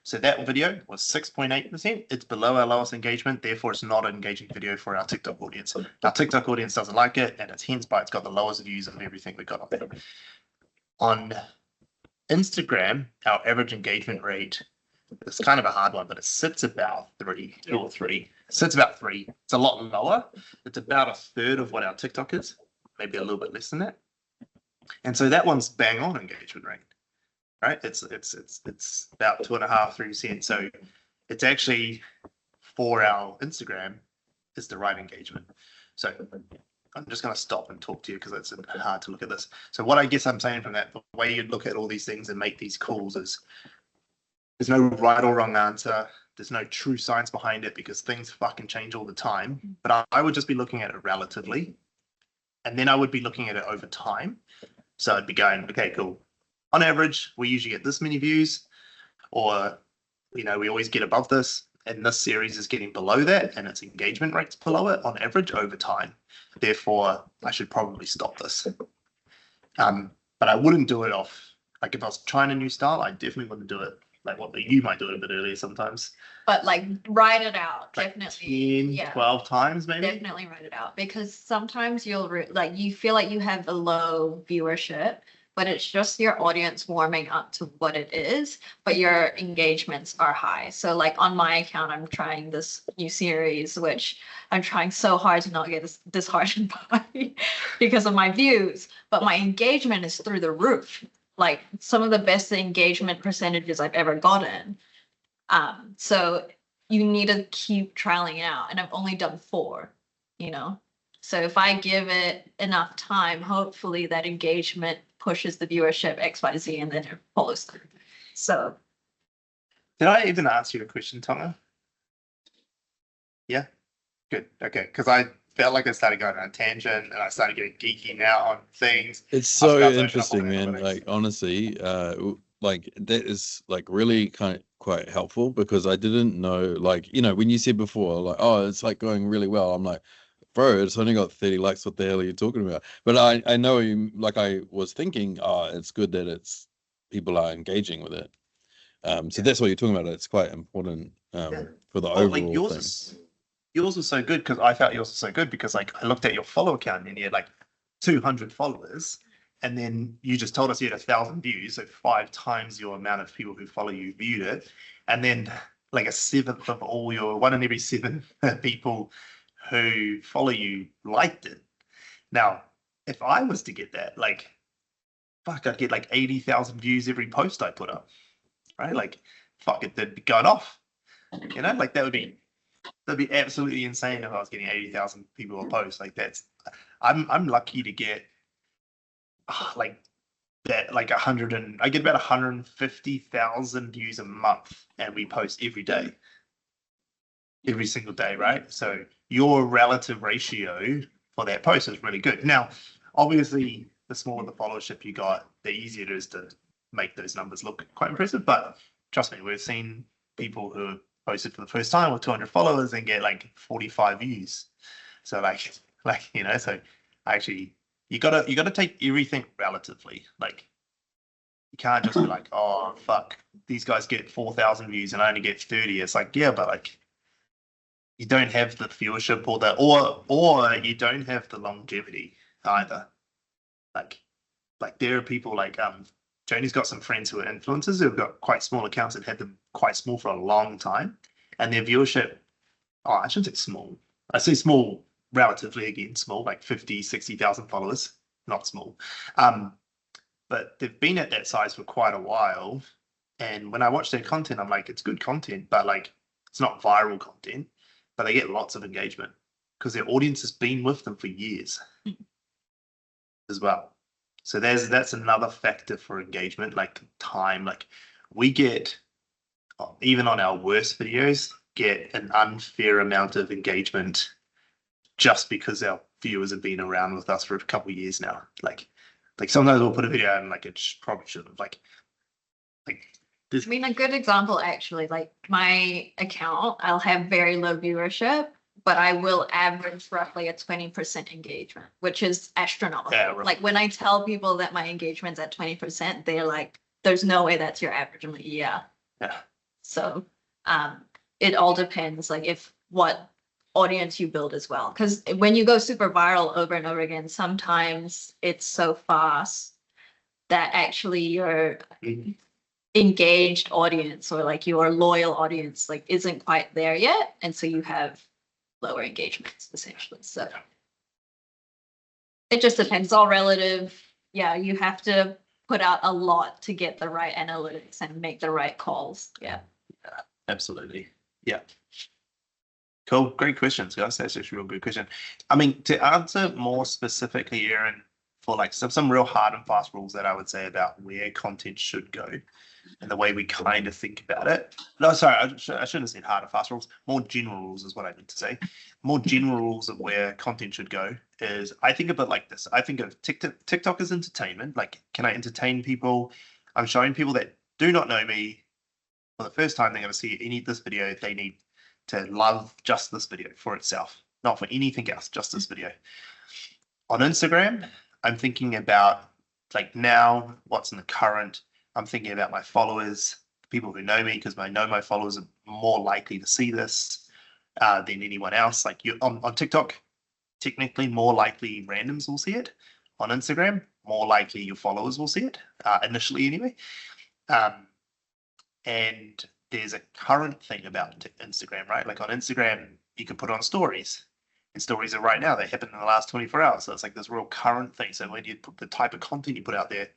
So that video was 6.8%. It's below our lowest engagement. Therefore, it's not an engaging video for our TikTok audience. Our TikTok audience doesn't like it, and it's hence why it's got the lowest views of everything we got on there. On Instagram, our average engagement rate, it's kind of a hard one, but it sits about 3, 2 or 3. It sits about 3. It's a lot lower. It's about a third of what our TikTok is, maybe a little bit less than that. And so that one's bang on engagement rate, right? It's about 2.5, 3%. So it's actually for our Instagram is the right engagement. So I'm just going to stop and talk to you because it's hard to look at this. So what I guess I'm saying from that, the way you look at all these things and make these calls is there's no right or wrong answer. There's no true science behind it because things fucking change all the time. But I would just be looking at it relatively. And then I would be looking at it over time. So I'd be going, okay, cool. On average, we usually get this many views, or, we always get above this. And this series is getting below that, and its engagement rate's below it on average over time. Therefore, I should probably stop this. But I wouldn't do it off, like if I was trying a new style, I definitely wouldn't do it. Like you might do it a bit earlier sometimes. But like write it out, Like definitely. 10, 12 times maybe. Definitely write it out, because sometimes you'll you feel like you have a low viewership, but it's just your audience warming up to what it is, but your engagements are high. So like on my account, I'm trying this new series, which I'm trying so hard to not get disheartened by because of my views, but my engagement is through the roof. Like some of the best engagement percentages I've ever gotten. So you need to keep trialing it out. And I've only done 4, So if I give it enough time, hopefully that engagement pushes the viewership X, Y, Z, and then it follows through. So. Did I even answer your question, Tonga? Yeah, good. Okay, because I felt like I started going on a tangent and I started getting geeky now on things. It's so interesting, man. Like honestly, like that is like really quite helpful because I didn't know, like, you know, when you said before, like, oh, it's like going really well. I'm like, bro, it's only got 30 likes. What the hell are you talking about? But I know you, like, I was thinking, oh, it's good that it's people are engaging with it. So that's what you're talking about. It's quite important for the Well, like overall thing. yours was so good because I felt yours was so good because like I looked at your follow account and you had like 200 followers, and then you just told us you had 1,000 views, so 5 times your amount of people who follow you viewed it, and then like a seventh of all your 1 in every 7 people who follow you liked it. Now, if I was to get that, like, fuck, I'd get like 80,000 views every post I put up, right? Like, fuck it, they'd be going off. You know, like that'd be absolutely insane if I was getting 80,000 people a post. Like I'm lucky to get like that, like I get about 150,000 views a month, and we post every single day, right? So your relative ratio for that post is really good. Now, obviously, the smaller the followership you got, the easier it is to make those numbers look quite impressive. But trust me, we've seen people who posted for the first time with 200 followers and get like 45 views. So like you know, so actually you gotta take everything relatively. Like you can't just be like, oh fuck, these guys get 4,000 views and I only get 30. It's like, yeah, but like you don't have the viewership or you don't have the longevity either. Like there are people like Joni's got some friends who are influencers who've got quite small accounts and had them quite small for a long time, and their viewership, oh, I shouldn't say small. I say small relatively, again, small, like 50, 60,000 followers, not small. But they've been at that size for quite a while. And when I watch their content, I'm like, it's good content, but like it's not viral content, but they get lots of engagement because their audience has been with them for years as well. So that's another factor for engagement, like time. Like we get, even on our worst videos, get an unfair amount of engagement just because our viewers have been around with us for a couple of years now. Like sometimes we'll put a video out and like it probably shouldn't have. Like I mean, a good example actually, like my account, I'll have very low viewership, but I will average roughly a 20% engagement, which is astronomical. Yeah, right. Like when I tell people that my engagement's at 20%, they're like, there's no way that's your average. I'm like, yeah. Yeah. So it all depends, like if what audience you build as well. Because when you go super viral over and over again, sometimes it's so fast that actually your engaged audience or like your loyal audience like isn't quite there yet. And so you have lower engagements essentially. So it just depends, all relative. Yeah, you have to put out a lot to get the right analytics and make the right calls. Yeah. Yeah, absolutely. Yeah. Cool. Great questions, guys. That's actually a real good question. I mean, to answer more specifically, Aaron, for like some real hard and fast rules that I would say about where content should go and the way we kind of think about it. No, sorry, I shouldn't have said hard and fast rules. More general rules is what I meant to say. More general rules of where content should go is, I think of it like this. I think of TikTok as entertainment. Like, can I entertain people? I'm showing people that do not know me for the first time they're going to see this video. They need to love just this video for itself, not for anything else, just this video. On Instagram, I'm thinking about like now what's in the current. I'm thinking about my followers, people who know me, because I know my followers are more likely to see this than anyone else. Like you on TikTok, technically more likely randoms will see it. On Instagram, more likely your followers will see it, initially anyway. And there's a current thing about Instagram, right? Like on Instagram, you can put on stories. And stories are right now, they happen in the last 24 hours. So it's like this real current thing. So when you put the type of content you put out there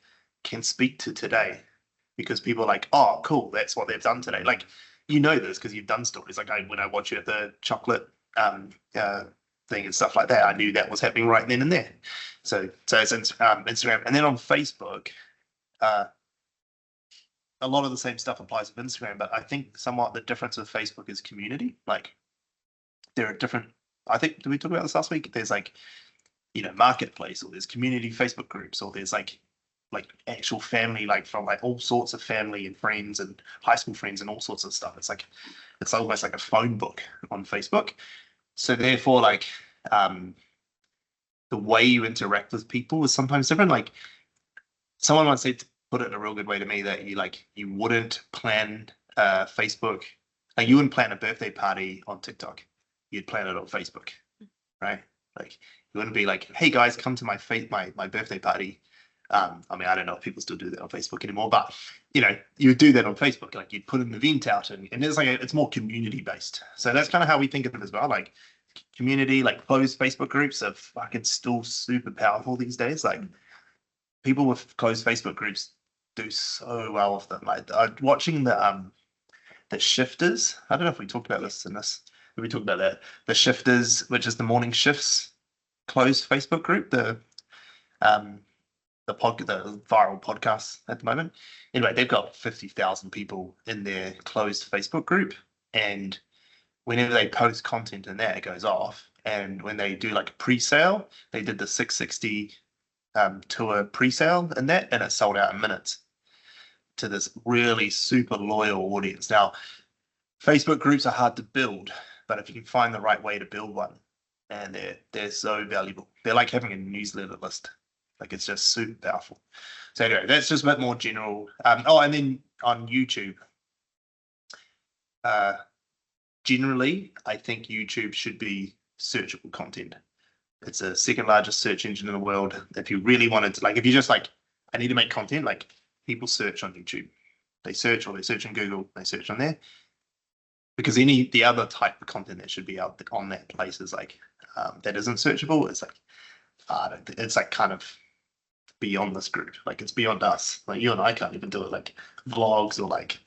can speak to today, because people are like, oh, cool, that's what they've done today. Like, you know this because you've done stories. Like when I watch you at the chocolate thing and stuff like that, I knew that was happening right then and there. So it's Instagram. And then on Facebook, a lot of the same stuff applies with Instagram, but I think somewhat the difference with Facebook is community. Like there are different, I think, did we talk about this last week? There's like, marketplace, or there's community Facebook groups, or there's like like actual family, like from like all sorts of family and friends and high school friends and all sorts of stuff. It's almost like a phone book on Facebook. So therefore, like the way you interact with people is sometimes different. Like someone once said, to put it in a real good way to me, that you wouldn't plan Facebook, like you wouldn't plan a birthday party on TikTok. You'd plan it on Facebook, right? Like you wouldn't be like, hey guys, come to my birthday party. I mean, I don't know if people still do that on Facebook anymore, but you know, you would do that on Facebook. Like you'd put an event out, and it's like it's more community based. So that's kind of how we think of it as well. Like community, like closed Facebook groups are fucking still super powerful these days. Like people with closed Facebook groups do so well with them. Like watching the shifters. I don't know if we talked about this in this. We talked about that. The shifters, which is the morning shifts closed Facebook group. The viral podcast at the moment. Anyway, they've got 50,000 people in their closed Facebook group, and whenever they post content in that, it goes off. And when they do like a pre-sale, they did the 660 tour pre-sale in that, and it sold out in minutes to this really super loyal audience. Now, Facebook groups are hard to build, but if you can find the right way to build one, and they're so valuable. They're like having a newsletter list. Like it's just super powerful. So anyway, that's just a bit more general. And then on YouTube, generally, I think YouTube should be searchable content. It's the second largest search engine in the world. If you really wanted to, like, if you just like, I need to make content, like people search on YouTube. They search on Google, they search on there. Because the other type of content that should be out on that place is like, that isn't searchable. It's like, it's like kind of beyond this group. Like it's beyond us. Like you and I can't even do it. Like vlogs or like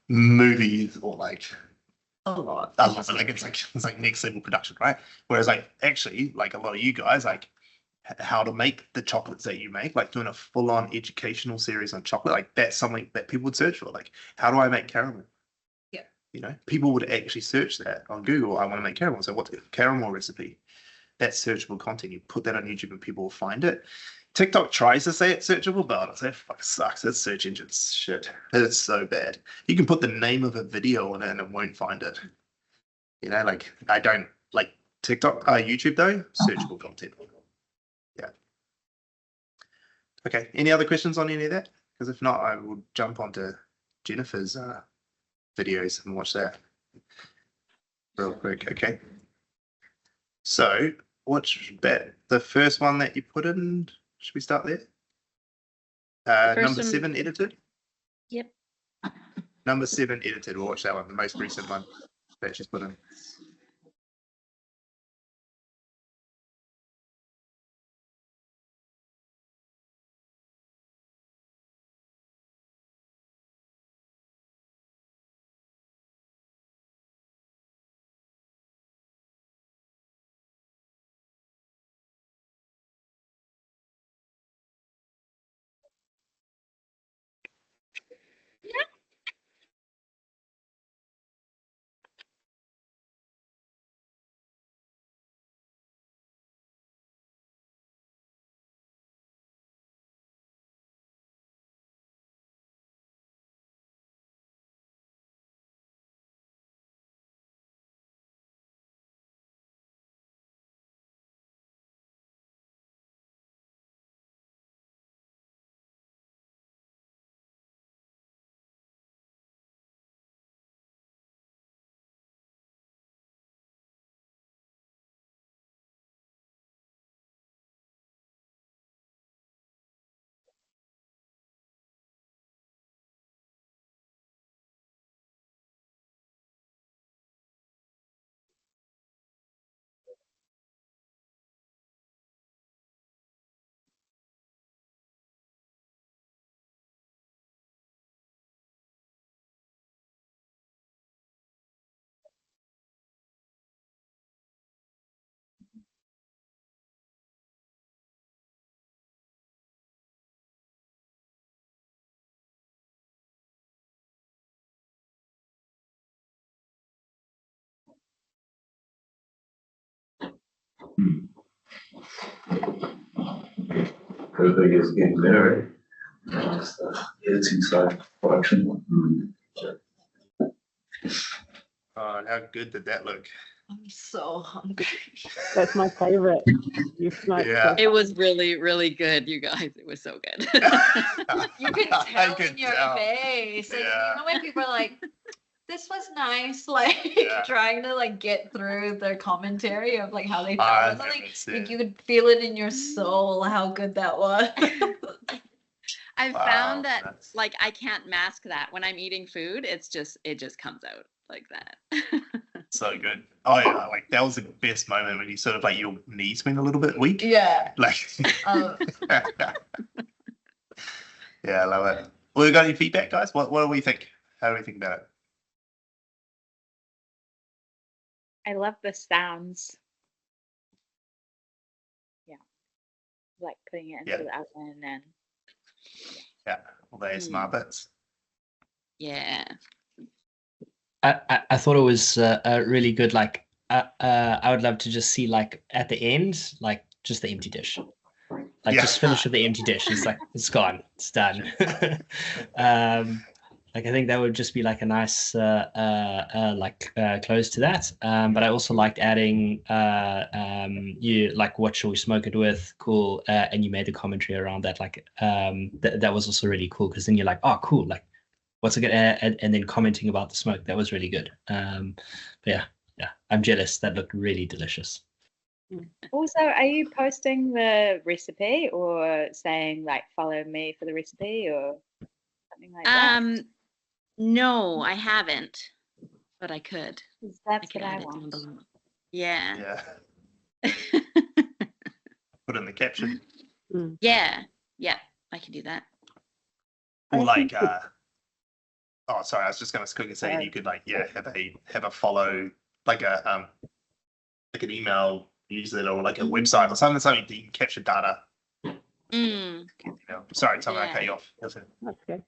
movies or like A lot. like it's like next level production, right? Whereas like actually like a lot of you guys like how to make the chocolates that you make, like doing a full on educational series on chocolate, like that's something that people would search for. Like how do I make caramel? Yeah. You know, people would actually search that on Google. I want to make caramel. So what's a caramel recipe? That's searchable content. You put that on YouTube and people will find it. TikTok tries to say it's searchable, but honestly, it fucking sucks. That search engine's shit. It's so bad. You can put the name of a video on it and it won't find it. You know, like I don't like TikTok, YouTube though, searchable content. Yeah. Okay. Any other questions on any of that? Because if not, I will jump onto Jennifer's videos and watch that real quick. Okay. So, what's bet? The first one that you put in, should we start there? Number one- 7 edited? Yep. Number 7 edited. We'll watch that one, the most recent one that she's put in. Everything is getting better. just editing side, production. Oh, how good did that look? I'm so hungry. That's my favorite. You smoked Yeah. It was really, really good, you guys. It was so good. You can I tell could in your tell. face. Like, Yeah. you know when people are like, this was nice, like Yeah. trying to like get through their commentary of like how they felt about something. 100%. Like you could feel it in your soul how good that was. I've Wow, found that that's- like I can't mask that when I'm eating food. It just comes out like that. So good. Oh yeah, like that was the best moment when you sort of like your knees went a little bit weak. Yeah. Like Um, yeah, I love it. Well, we got any feedback, guys? What do we think? How do we think about it? I love the sounds. Yeah. Like putting it into Yeah. the oven and Yeah, all the ASMR bits. Yeah. I thought it was really good. Like, I would love to just see, like, at the end, like, just the empty dish. Like, Yeah. just finish with the empty dish. It's like, it's gone. It's done. Like, I think that would just be, like, a nice, close to that. But I also liked adding, you, like, what shall we smoke it with? Cool. And you made the commentary around that. Like, that was also really cool, because then you're like, oh, cool. Like, what's it gonna add? And then commenting about the smoke. That was really good. But yeah, I'm jealous. That looked really delicious. also, are you posting the recipe or saying like follow me for the recipe or something like that? No, I haven't, but I could. 'Cause that's could what I add it in want. below. Yeah. Yeah. Put in the caption. Yeah. Yeah. I can do that. I Or like think that- oh sorry, I was just gonna quickly say Sorry. you could like have a follow like a like an email newsletter or like a website or something that you can capture data. Mm. You know. Sorry, Tom, I Yeah. cut you off. That's it. That's okay.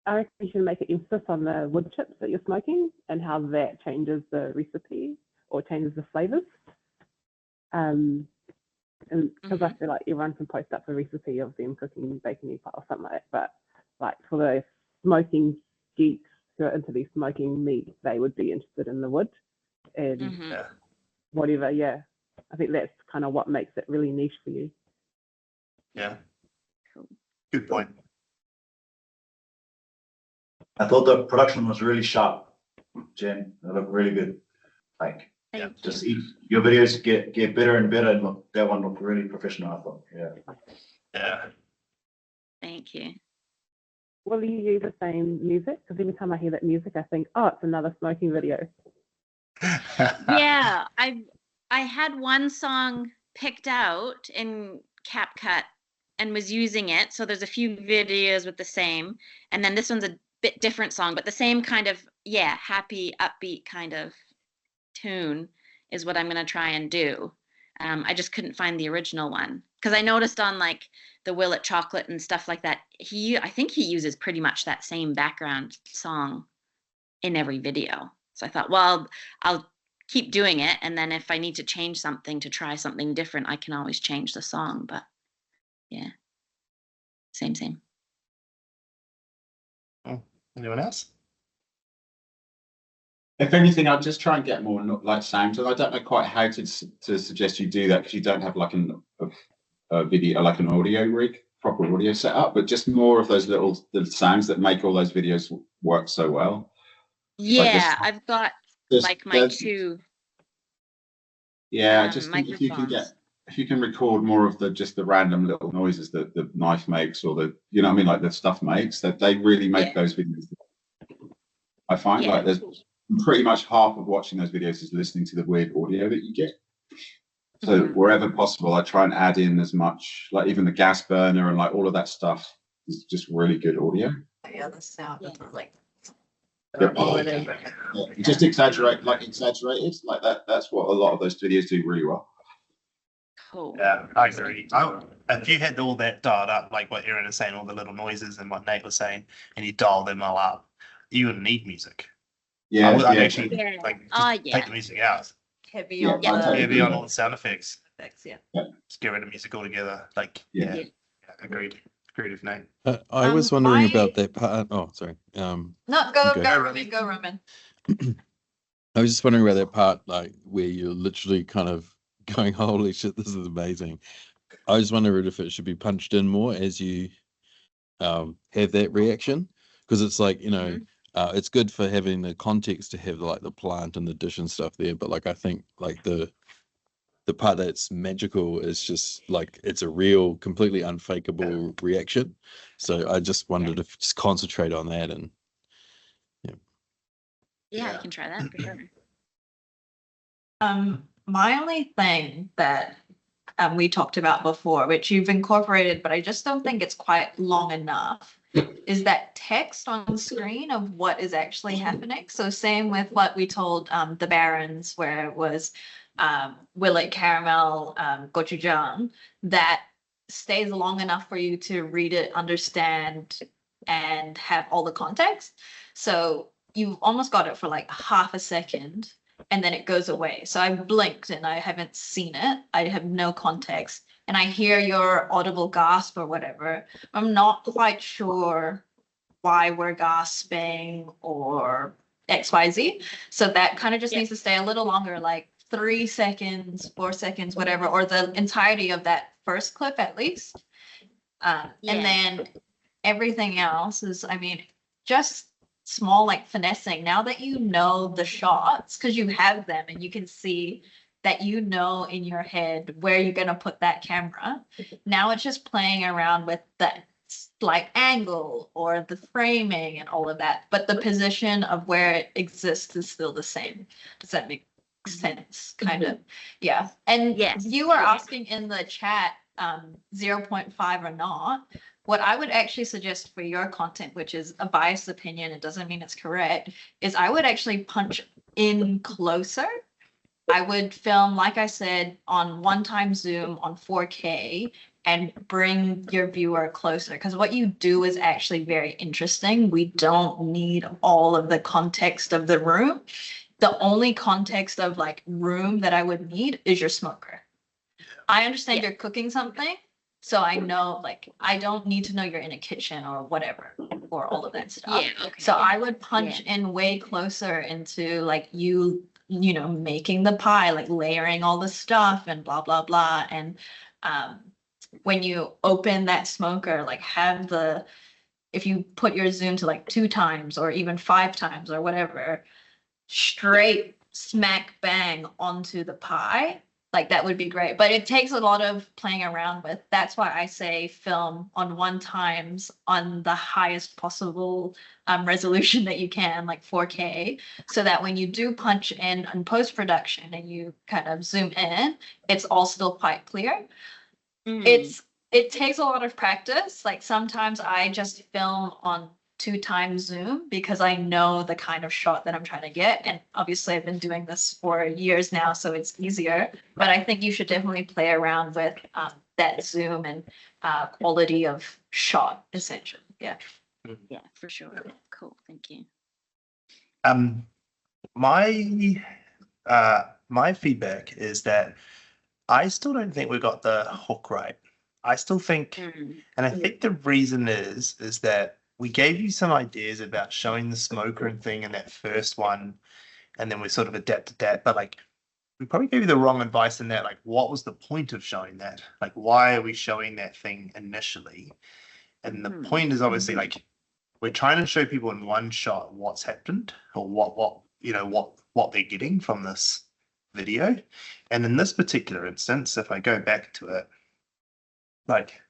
I reckon you should make an emphasis on the wood chips that you're smoking and how that changes the recipe or changes the flavors. And because I feel like everyone can post up a recipe of them cooking bacon egg pie or something like that, but like for the smoking geeks who are into these smoking meat, they would be interested in the wood and Mhm. Yeah. whatever. Yeah, I think that's kind of what makes it really niche for you. Yeah. Cool. Good point. I thought the production was really sharp, Jen. It looked really good. Like, Yeah, Thank just you. your videos get better and better. And that one looked really professional, I thought. Yeah. Yeah. Thank you. Will you use the same music? Because every time I hear that music, I think, oh, it's another smoking video. Yeah, I had one song picked out in CapCut and was using it. So there's a few videos with the same, and then this one's a bit different song, but the same kind of happy, upbeat kind of tune is what I'm gonna try and do. I just couldn't find the original one because I noticed on like the Willet Chocolate and stuff like that, I think he uses pretty much that same background song in every video. So I thought, well, I'll keep doing it, and then if I need to change something to try something different, I can always change the song. But yeah, same. Anyone else? If anything, I'd just try and get more like sounds. And I don't know quite how to suggest you do that because you don't have like a video, like an audio rig, proper audio setup, but just more of those little sounds that make all those videos work so well. Yeah, I've got like my two. Yeah, I just think microphones. if you can record more of the random little noises that the knife makes or the what I mean, like the stuff makes, that they really make those videos. I find like there's pretty much half of watching those videos is listening to the weird audio that you get. So wherever possible, I try and add in as much, like even the gas burner and like all of that stuff is just really good audio. Yeah, the sound of like. Just exaggerated, like that. That's what a lot of those videos do really well. Cool. Yeah, I agree. If you had all that dialed up, like what Erin is saying, all the little noises and what Nate was saying, and you dial them all up, you wouldn't need music. Yeah, I'd actually like Oh, take the music out. Heavy Yeah, on I'll the totally Heavy on all the sound effects. effects, yeah. Just get rid of music altogether. Like Yeah. agreed. creative name. I was wondering my- about that part. Oh, sorry. No, go Okay. go Roman, go Roman. I was just wondering about that part, like where you're literally kind of going, "Holy shit, this is amazing." I just wondered if it should be punched in more as you have that reaction, because it's like, you know, it's good for having the context to have like the plant and the dish and stuff there, but like I think like the part that's magical is just like it's a real, completely unfakeable reaction. So I just wondered if just concentrate on that and Yeah, I Yeah. can try that for sure. My only thing that we talked about before, which you've incorporated, but I just don't think it's quite long enough, is that text on screen of what is actually happening. So same with what we told the Barons, where it was Willet Caramel gochujang, that stays long enough for you to read it, understand, and have all the context. So you've almost got it for like half a second and then it goes away. So I blinked and I haven't seen it. I have no context. And I hear your audible gasp or whatever. I'm not quite sure why we're gasping or XYZ. So that kind of just needs to stay a little longer, like 3 seconds, 4 seconds, whatever, or the entirety of that first clip at least. And then everything else is, I mean, just small like finessing. Now that you know the shots, because you have them and you can see that you know in your head where you're going to put that camera. Now it's just playing around with that slight angle or the framing and all of that. But the position of where it exists is still the same. Does that make sense? Kind of. Yeah. And you were asking in the chat 0.5 or not. What I would actually suggest for your content, which is a biased opinion, it doesn't mean it's correct, is I would actually punch in closer. I would film, like I said, on 1x zoom on 4K and bring your viewer closer. Because what you do is actually very interesting. We don't need all of the context of the room. The only context of like room that I would need is your smoker. I understand you're cooking something. So I know, like, I don't need to know you're in a kitchen or whatever, or all of that stuff. Yeah, okay. So I would punch in way closer into like you know, making the pie, like layering all the stuff and blah, blah, blah. And when you open that smoker, like have if you put your zoom to like 2x or even 5x or whatever, straight smack bang onto the pie. Like that would be great, but it takes a lot of playing around with. That's why I say film on 1x on the highest possible resolution that you can, like 4K, so that when you do punch in post-production and you kind of zoom in, it's all still quite clear. It takes a lot of practice. Like sometimes I just film on 2x zoom because I know the kind of shot that I'm trying to get. And obviously I've been doing this for years now, so it's easier. But I think you should definitely play around with that zoom and quality of shot, essentially. Yeah. Yeah, for sure. Cool. Thank you. My feedback is that I still don't think we got the hook right. I still think, and I think the reason is that we gave you some ideas about showing the smoker and thing in that first one, and then we sort of adapted that. But like, we probably gave you the wrong advice in that. Like, what was the point of showing that? Like, why are we showing that thing initially? And the point is obviously like we're trying to show people in one shot what's happened or what they're getting from this video. And in this particular instance, if I go back to it, like.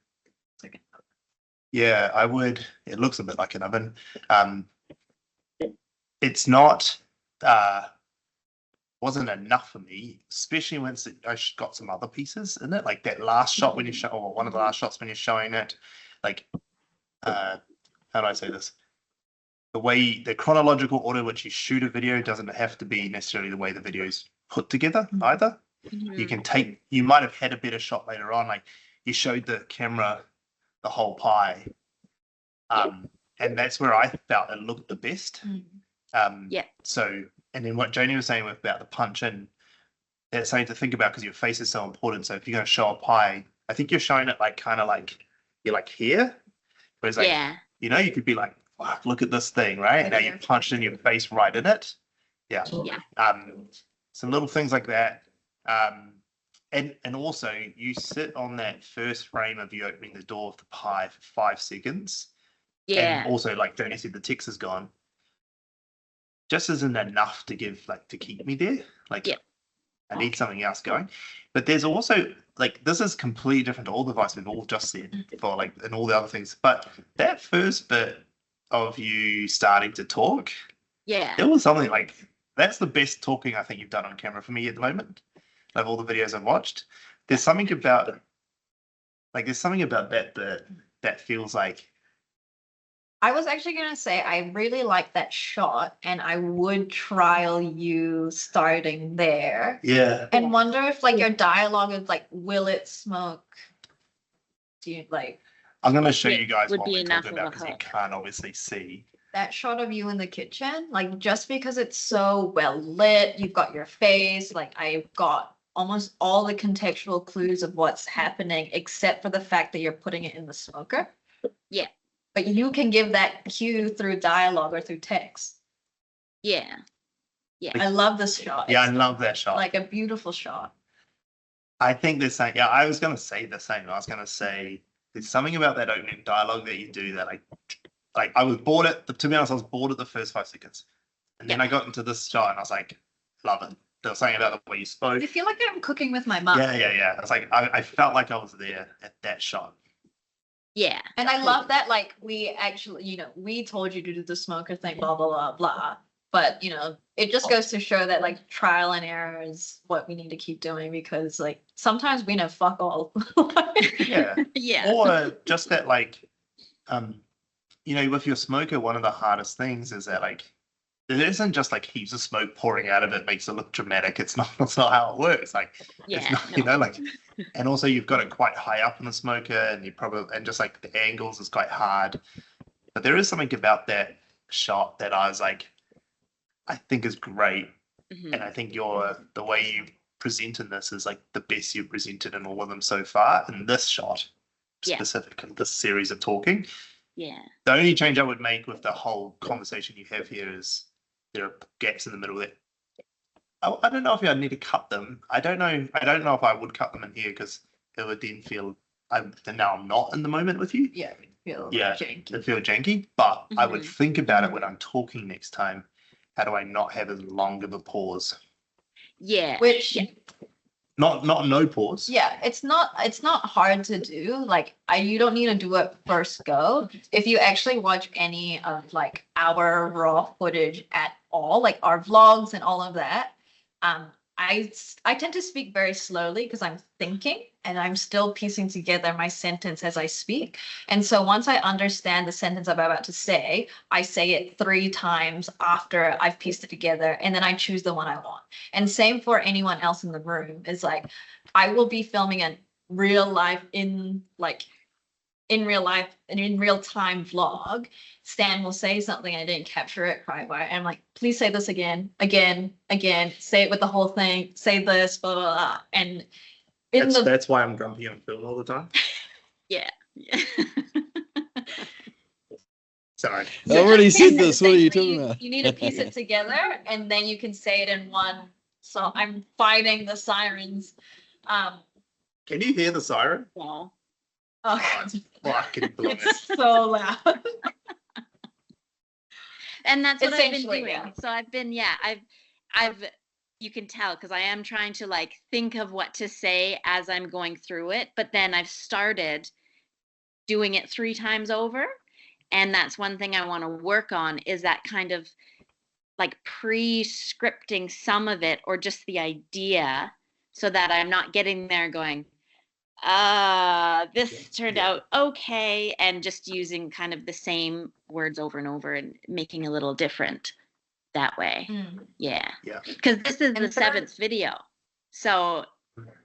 Yeah, I would. It looks a bit like an oven. It's not, wasn't enough for me, especially once I got some other pieces in it, like that last shot when you show, or one of the last shots when you're showing it, like, how do I say this? The chronological order which you shoot a video doesn't have to be necessarily the way the video's put together either. You might have had a better shot later on, like you showed the camera the whole pie, and that's where I felt it looked the best. So, and then what Janie was saying about the punch in, that's something to think about because your face is so important. So if you're going to show a pie, I think you're showing it like kind of like you're like here, Whereas like, Yeah. you know, you could be like, fuck, look at this thing, right? And now you're punched in your face right in it. Yeah. Yeah. Some little things like that. And also you sit on that first frame of you opening the door of the pie for 5 seconds. Yeah. And also, like Tony said, the text is gone. Just isn't enough to give, like, to keep me there. Like, Yeah. I need something else going. But there's also, like, this is completely different to all the advice we've all just said for, like, and all the other things. But that first bit of you starting to talk, Yeah. it was something like, that's the best talking I think you've done on camera for me at the moment. Like all the videos I've watched. There's something about, like, that feels like, I was actually gonna say I really like that shot, and I would trial you starting there, yeah. and wonder if like your dialogue is like, will it smoke? Do you like I'm going to show Yeah, you guys would what be we're enough talking of a about because you hook. can't obviously see. that shot of you in the kitchen? Like just because it's so well lit, you've got your face. Like I've got almost all the contextual clues of what's happening, except for the fact that you're putting it in the smoker. Yeah. But you can give that cue through dialogue or through text. Yeah. Yeah. I love this shot. Yeah, I It's love that shot. like a beautiful shot. I think there's something, yeah, I was going to say the same. I was going to say there's something about that opening dialogue that you do that I was bored at, to be honest, I was bored at the first 5 seconds. And then I got into this shot and I was like, love it. There was something about the way you spoke. I feel like I'm cooking with my mom. Yeah. I was like, I felt like I was there at that shot. Yeah. And I love that, like, we actually, we told you to do the smoker thing, blah, blah, blah, blah. But, it just goes to show that, like, trial and error is what we need to keep doing because, like, sometimes we know fuck all. Yeah. Yeah. Or just that, like, with your smoker, one of the hardest things is that, like, it isn't just like heaps of smoke pouring out of it makes it look dramatic. That's not how it works. Like, it's Yeah. not, like, and also you've got it quite high up in the smoker, and and just like the angles is quite hard. But there is something about that shot that I was like, I think is great, Mhm. and I think the way you present in this is like the best you've presented in all of them so far. In this shot, Yeah. specific in this series of talking, Yeah. the only change I would make with the whole conversation you have here is there are gaps in the middle that I don't know if I need to cut them. I don't know if I would cut them in here because it would then feel now I'm not in the moment with you. Yeah, feel Yeah, janky. it'd feel janky. But I would Mhm. think about it when I'm talking next time. How do I not have as long of a pause? Yeah. Which, Not no pause. yeah, it's not hard to do. Like, you don't need to do it first go. If you actually watch any of like our raw footage at all, like our vlogs and all of that, I tend to speak very slowly because I'm thinking and I'm still piecing together my sentence as I speak. And so once I understand the sentence I'm about to say, I say it 3 times after I've pieced it together, and then I choose the one I want. And same for anyone else in the room. Is like, I will be filming a real life in real life and in real time vlog. Stan will say something, I didn't capture it quite right. I'm like, please say this again, say it with the whole thing, say this, blah, blah, blah. And That's why I'm grumpy on film all the time. Yeah. Sorry. I already said and this. What are you essentially talking about? You need to piece it together and then you can say it in one. So I'm fighting the sirens. Can you hear the siren? Well, Oh, Oh, it's fucking blowing. it's so loud. and that's what I've been Essentially, doing. yeah. So I've been, you can tell because I am trying to like think of what to say as I'm going through it, but then I've started doing it 3 times over. And that's one thing I want to work on is that kind of like pre-scripting some of it or just the idea so that I'm not getting there going, this turned out okay, and just using kind of the same words over and over and making a little different that way. Yeah. Because this is the 7th video. So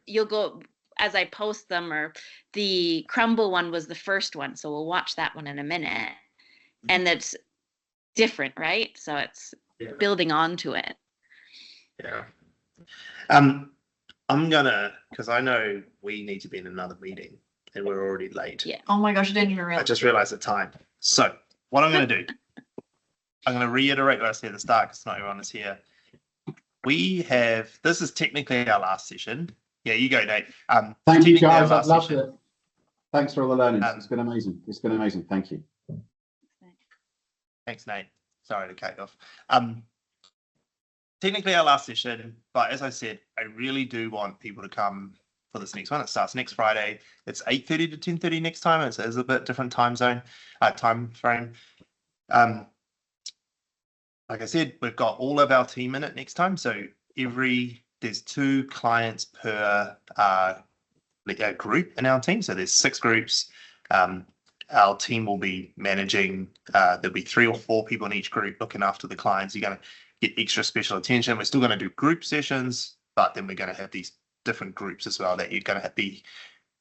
you'll go as I post them, or the crumble one was the first one. So we'll watch that one in a minute. And it's different, right? So it's building onto it. Yeah. I'm gonna, because I know we need to be in another meeting. and we're already late. Yeah. Oh my gosh, I didn't even I realize. just realized the time. So what I'm going to do, I'm going to reiterate what I said at the start because not everyone is here. This is technically our last session. Yeah, you go, Nate. Thank you, technically our guys. I've last loved session. it. Thanks for all the learnings. Um, It's been amazing. It's been amazing. Thank you. Thanks, Nate. Sorry to cut you off. Technically our last session, but as I said, I really do want people to come for this next one. It starts next Friday. It's 8:30 to 10:30 next time. It's a bit different time frame. Like I said, we've got all of our team in it next time. So there's 2 clients per group in our team. So there's 6 groups. Our team will be managing, there'll be 3 or 4 people in each group looking after the clients. You're going to get extra special attention. We're still going to do group sessions, but then we're going to have these different groups as well that you're going to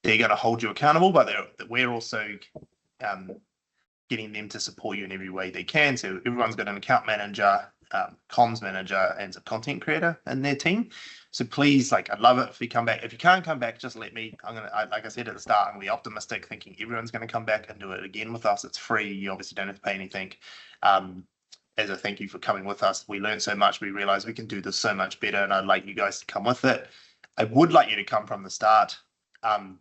they're going to hold you accountable, but we're also getting them to support you in every way they can. So everyone's got an account manager, comms manager, and a content creator in their team. So please, I'd love it if you come back. If you can't come back, just let me. Like I said at the start, I'm gonna be optimistic, thinking everyone's gonna come back and do it again with us. It's free. You obviously don't have to pay anything. As a thank you for coming with us, we learned so much. We realized we can do this so much better, and I'd like you guys to come with it. I would like you to come from the start,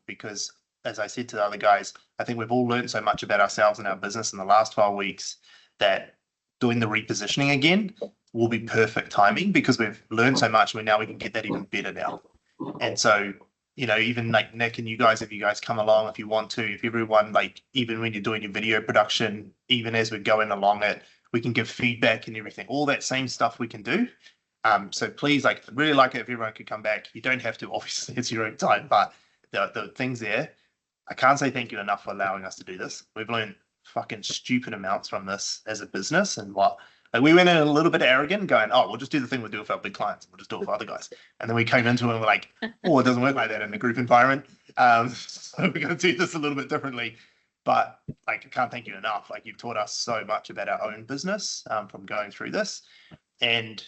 because as I said to the other guys, I think we've all learned so much about ourselves and our business in the last 12 weeks that doing the repositioning again will be perfect timing because we've learned so much. Now we can get that even better now. And so, even like Nick and you guys, if you guys come along, if you want to, if everyone, even when you're doing your video production, even as we're going along it, we can give feedback and everything, all that same stuff we can do. So please, really like it if everyone could come back. You don't have to, obviously, it's your own time, but the things there, I can't say thank you enough for allowing us to do this. We've learned fucking stupid amounts from this as a business, and we went in a little bit arrogant, going, "Oh, we'll just do the thing we do with our big clients. We'll just do it for other guys." And then we came into it and we're like, "Oh, it doesn't work like that in a group environment." So we're going to do this a little bit differently. But I can't thank you enough. You've taught us so much about our own business from going through this, and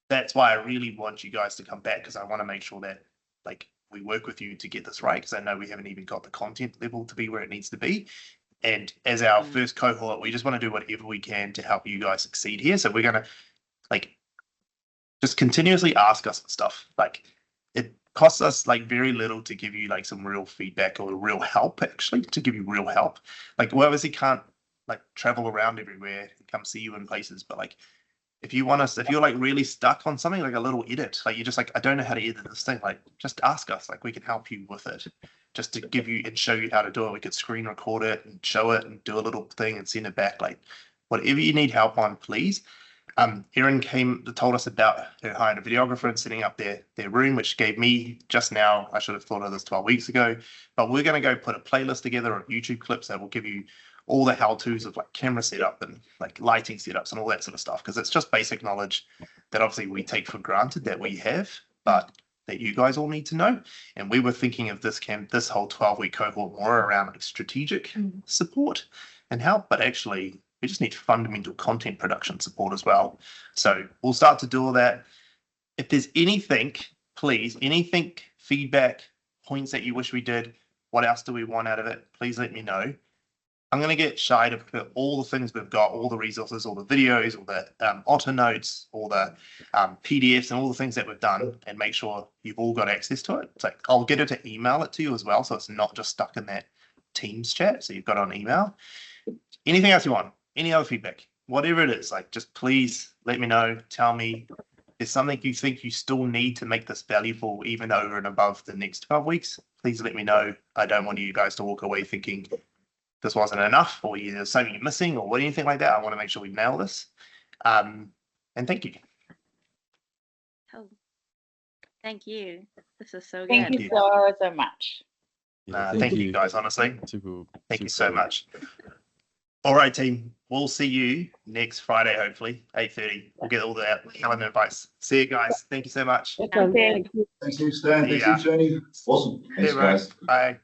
that's why I really want you guys to come back, because I want to make sure that we work with you to get this right, because I know we haven't even got the content level to be where it needs to be. And as our first cohort, we just want to do whatever we can to help you guys succeed here. So we're going to just continuously ask us stuff. It costs us very little to give you some real feedback or real help, actually, to give you real help. We obviously can't travel around everywhere and come see you in places, but if you want us, if you're really stuck on something, a little edit, you're just I don't know how to edit this thing, just ask us, we can help you with it, just to give you and show you how to do it. We could screen record it and show it and do a little thing and send it back. Whatever you need help on, please. Erin told us about her hiring a videographer and setting up their room, which gave me just now, I should have thought of this 12 weeks ago, but we're going to go put a playlist together of YouTube clips that will give you all the how-tos of camera setup and lighting setups and all that sort of stuff, because it's just basic knowledge that obviously we take for granted that we have, but that you guys all need to know. And we were thinking of this whole 12-week cohort more around strategic support and help, but actually we just need fundamental content production support as well. So we'll start to do all that. If there's anything, please, feedback, points that you wish we did, what else do we want out of it, please let me know. I'm going to get Shy to put all the things we've got, all the resources, all the videos, all the Otter notes, all the PDFs and all the things that we've done, and make sure you've all got access to it. I'll get her to email it to you as well, so it's not just stuck in that Teams chat, so you've got it on email. Anything else you want, any other feedback, whatever it is, just please let me know. Tell me if there's something you think you still need to make this valuable, even over and above the next 12 weeks. Please let me know. I don't want you guys to walk away thinking this wasn't enough, or there's something you're missing, or anything like that. I want to make sure we nail this. And thank you. Oh, thank you. This is so good. Thank you so much. Thank you guys, honestly. Thank you so much. All right, team. We'll see you next Friday, hopefully, 8:30. We'll get all the calendar invites. See you guys. Thank you so much. Okay. Thank you, Stan. Thank you, Jenny. Awesome. Thanks, guys. Bye.